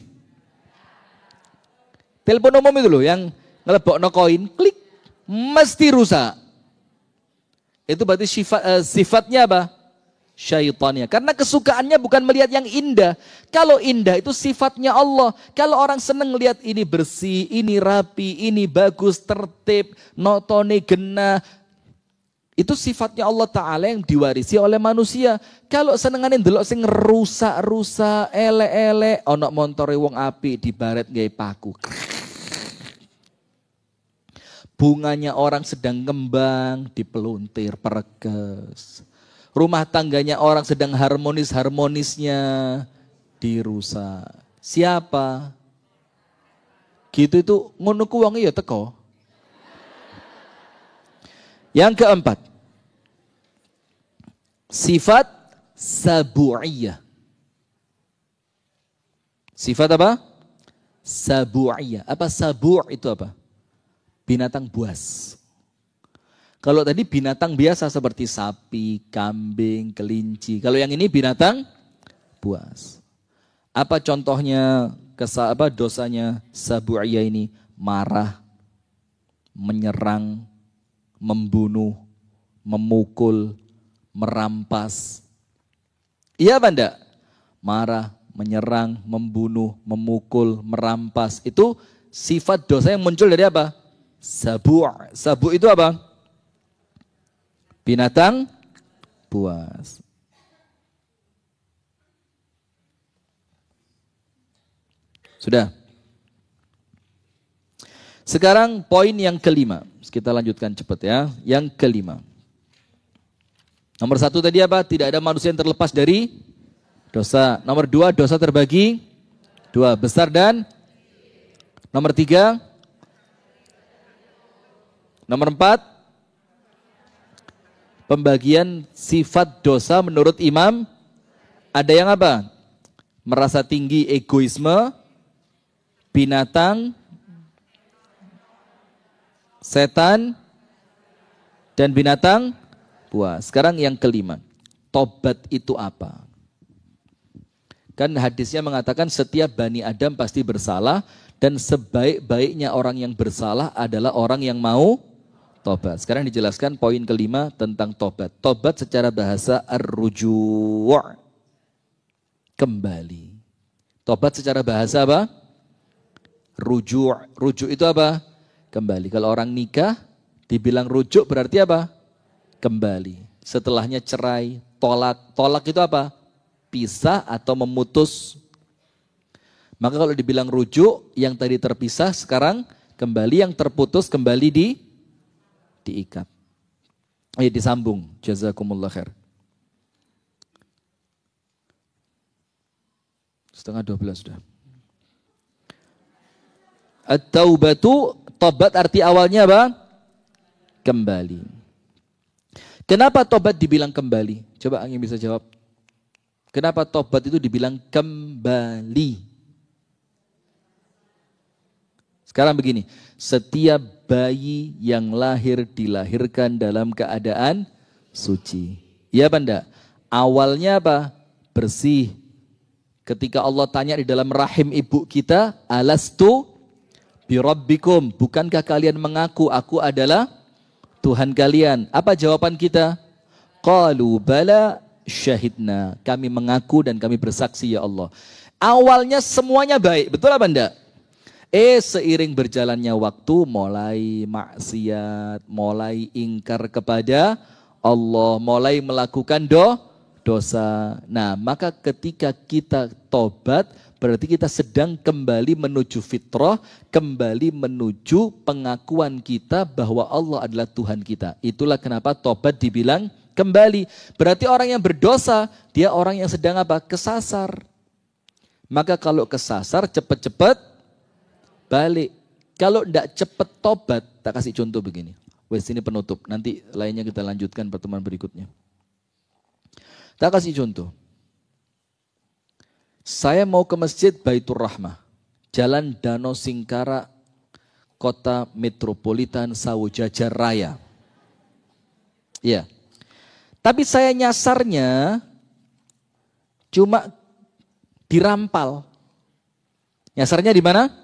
Telepon umum itu loh yang ngelebokno koin, klik, mesti rusak. Itu berarti sifatnya apa? Syaitannya. Karena kesukaannya bukan melihat yang indah. Kalau indah itu sifatnya Allah. Kalau orang seneng lihat ini bersih, ini rapi, ini bagus, tertib, notone genah, itu sifatnya Allah Ta'ala yang diwarisi oleh manusia. Kalau senengane ndelok sing rusak-rusak, elek-elek, ono montore wong apik dibaret gawe paku. Bunganya orang sedang ngembang, dipeluntir, pereges. Rumah tangganya orang sedang harmonis-harmonisnya, dirusak. Siapa? Gitu itu ngono ku wong ya teko. Yang keempat, sifat sabu'iyah. Sifat apa? Sabu'iyah. Apa sabu' itu apa? Binatang buas. Kalau tadi binatang biasa seperti sapi, kambing, kelinci. Kalau yang ini binatang buas. Apa contohnya dosanya sabu'iyah ini? Marah, menyerang, membunuh, memukul, merampas. Iya apa enggak? Marah, menyerang, membunuh, memukul, merampas. Itu sifat dosa yang muncul dari apa? Sabu'. Sabu' itu apa? Binatang buas. Sudah. Sekarang poin yang kelima. Kita lanjutkan cepat ya. Yang kelima. Nomor 1 tadi apa? Tidak ada manusia yang terlepas dari dosa. Nomor 2, dosa terbagi 2, besar dan. Nomor 3. Nomor 4. Pembagian sifat dosa menurut imam. Ada yang apa? Merasa tinggi, egoisme, binatang, setan, dan binatang buas. Sekarang yang kelima. Tobat itu apa? Kan hadisnya mengatakan setiap Bani Adam pasti bersalah. Dan sebaik-baiknya orang yang bersalah adalah orang yang mau tobat. Sekarang dijelaskan poin kelima tentang tobat. Tobat secara bahasa ar-ruju'. Kembali. Tobat secara bahasa apa? Ruju'. Ruju' itu apa? Kembali. Kalau orang nikah dibilang rujuk berarti apa? Kembali. Setelahnya cerai, tolak. Tolak itu apa? Pisah atau memutus. Maka kalau dibilang rujuk, yang tadi terpisah sekarang kembali, yang terputus kembali diikat. Disambung. Jazakumullah khair. 11:30 sudah. At-taubatu, tobat arti awalnya apa? Kembali. Kenapa tobat dibilang kembali? Coba yang bisa jawab. Kenapa tobat itu dibilang kembali? Sekarang begini, setiap bayi yang lahir dilahirkan dalam keadaan suci. Iya apa enggak? Awalnya apa? Bersih. Ketika Allah tanya di dalam rahim ibu kita, alastu birabbikum, bukankah kalian mengaku aku adalah Tuhan kalian? Apa jawaban kita? Qalu bala syahidna, kami mengaku dan kami bersaksi ya Allah. Awalnya semuanya baik, betul apa enggak? Seiring berjalannya waktu mulai maksiat, mulai ingkar kepada Allah, mulai melakukan dosa. Nah, maka ketika kita tobat, berarti kita sedang kembali menuju fitrah, kembali menuju pengakuan kita bahwa Allah adalah Tuhan kita. Itulah kenapa tobat dibilang kembali. Berarti orang yang berdosa, dia orang yang sedang apa? Kesasar. Maka kalau kesasar, cepat-cepat balik. Kalau tidak cepat tobat, tak kasih contoh begini. Wes ini penutup, nanti lainnya kita lanjutkan pertemuan berikutnya. Tak kasih contoh. Saya mau ke masjid Baitur Rahmah, Jalan Danau Singkara, Kota Metropolitan Sawojajar Raya. Iya. Tapi saya nyasarnya cuma di Rampal. Nyasarnya di mana?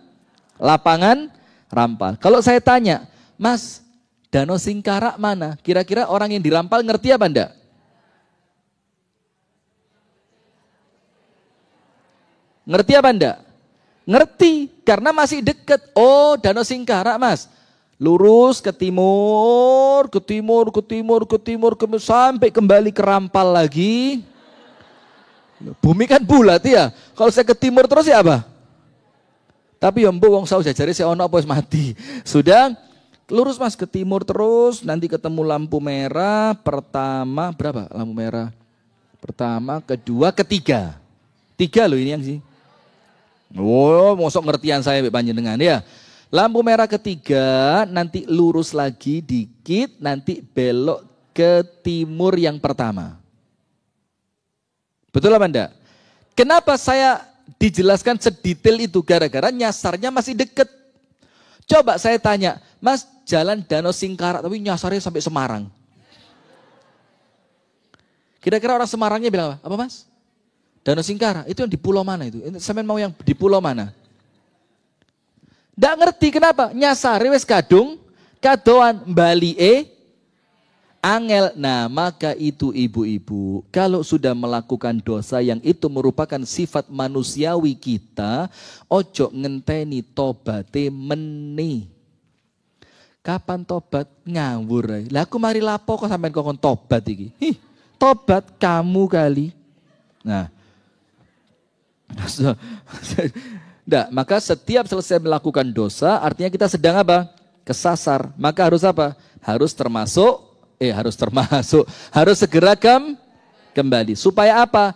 Lapangan Rampal. Kalau saya tanya, Mas, Danau Singkara mana? Kira-kira orang yang di Rampal ngerti apa enggak? Ngerti apa enggak? Ngerti, karena masih dekat. Oh, Danau Singkara, Mas. Lurus ke timur, sampai kembali ke Rampal lagi. Bumi kan bulat ya. Kalau saya ke timur terus ya apa? Tapi ya mbok wong saus jajare saya ono apa wis mati. Sudah lurus Mas ke timur terus, nanti ketemu lampu merah pertama, berapa lampu merah? Pertama, kedua, ketiga. 3 loh ini yang sih. Oh, mosok ngertian saya panjenengan ya. Lampu merah ketiga, nanti lurus lagi dikit, nanti belok ke timur yang pertama. Betul apa enggak? Kenapa saya dijelaskan sedetail itu gara-gara nyasarnya masih deket. Coba saya tanya, Mas, jalan Danau Singkarak tapi nyasarnya sampai Semarang. Kira-kira orang Semarangnya bilang apa? Apa, Mas? Danau Singkarak, itu yang di pulau mana itu? Sampean mau yang di pulau mana? Nggak ngerti kenapa? Nyasari wes kadung, kadoan Bali angel. Nah, maka itu ibu-ibu, kalau sudah melakukan dosa yang itu merupakan sifat manusiawi kita, ojo ngenteni tobate meni. Kapan tobat? Ngawur. Lah aku mari lapo kok sampean kokon tobat iki. Tobat kamu kali. Nah, maka setiap selesai melakukan dosa, artinya kita sedang apa? Kesasar. Maka harus apa? Harus segera kembali. Supaya apa?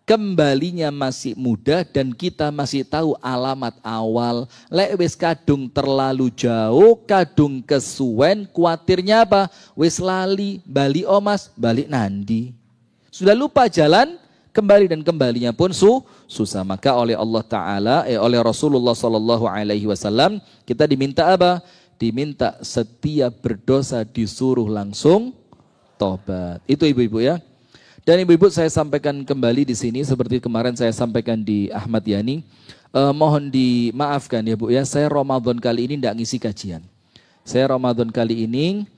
Kembalinya masih mudah dan kita masih tahu alamat awal. Lek wis kadung terlalu jauh, kadung kesuwen, kuatirnya apa? Wis lali, bali omas, balik nandi. Sudah lupa jalan, kembali dan kembalinya pun susah. Maka oleh Allah Ta'ala, oleh Rasulullah SAW, kita diminta apa? Diminta setiap berdosa disuruh langsung tobat. Itu ibu-ibu ya. Dan ibu-ibu saya sampaikan kembali di sini seperti kemarin saya sampaikan di Ahmad Yani. Mohon dimaafkan ya Bu ya, saya Ramadan kali ini tidak ngisi kajian. Saya Ramadan kali ini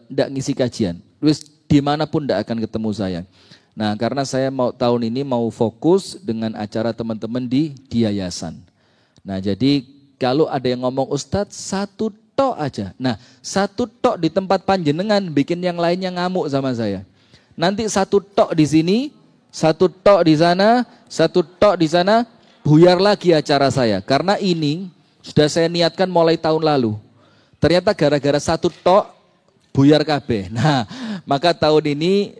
tidak ngisi kajian. Terus dimanapun tidak akan ketemu saya. Nah karena saya tahun ini mau fokus dengan acara teman-teman di yayasan. Nah jadi kalau ada yang ngomong Ustadz satu tok aja. Nah satu tok di tempat panjenengan bikin yang lainnya ngamuk sama saya. Nanti satu tok di sini, satu tok di sana, satu tok di sana, buyar lagi acara saya. Karena ini sudah saya niatkan mulai tahun lalu. Ternyata gara-gara satu tok, buyar kabeh. Nah, maka tahun ini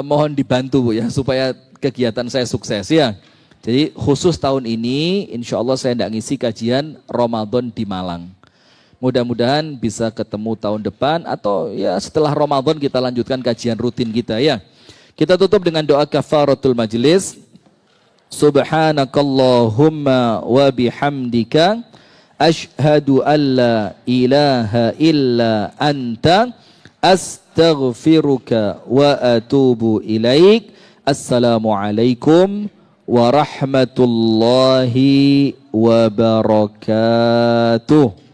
mohon dibantu Bu ya, supaya kegiatan saya sukses ya. Jadi khusus tahun ini, insya Allah saya tidak ngisi kajian Ramadan di Malang. Mudah-mudahan bisa ketemu tahun depan atau ya setelah Ramadan kita lanjutkan kajian rutin kita ya. Kita tutup dengan doa kafaratul majlis. Subhanakallahumma wa bihamdika asyhadu an la ilaha illa anta astaghfiruka wa atubu ilaik. Assalamualaikum warahmatullahi wabarakatuh.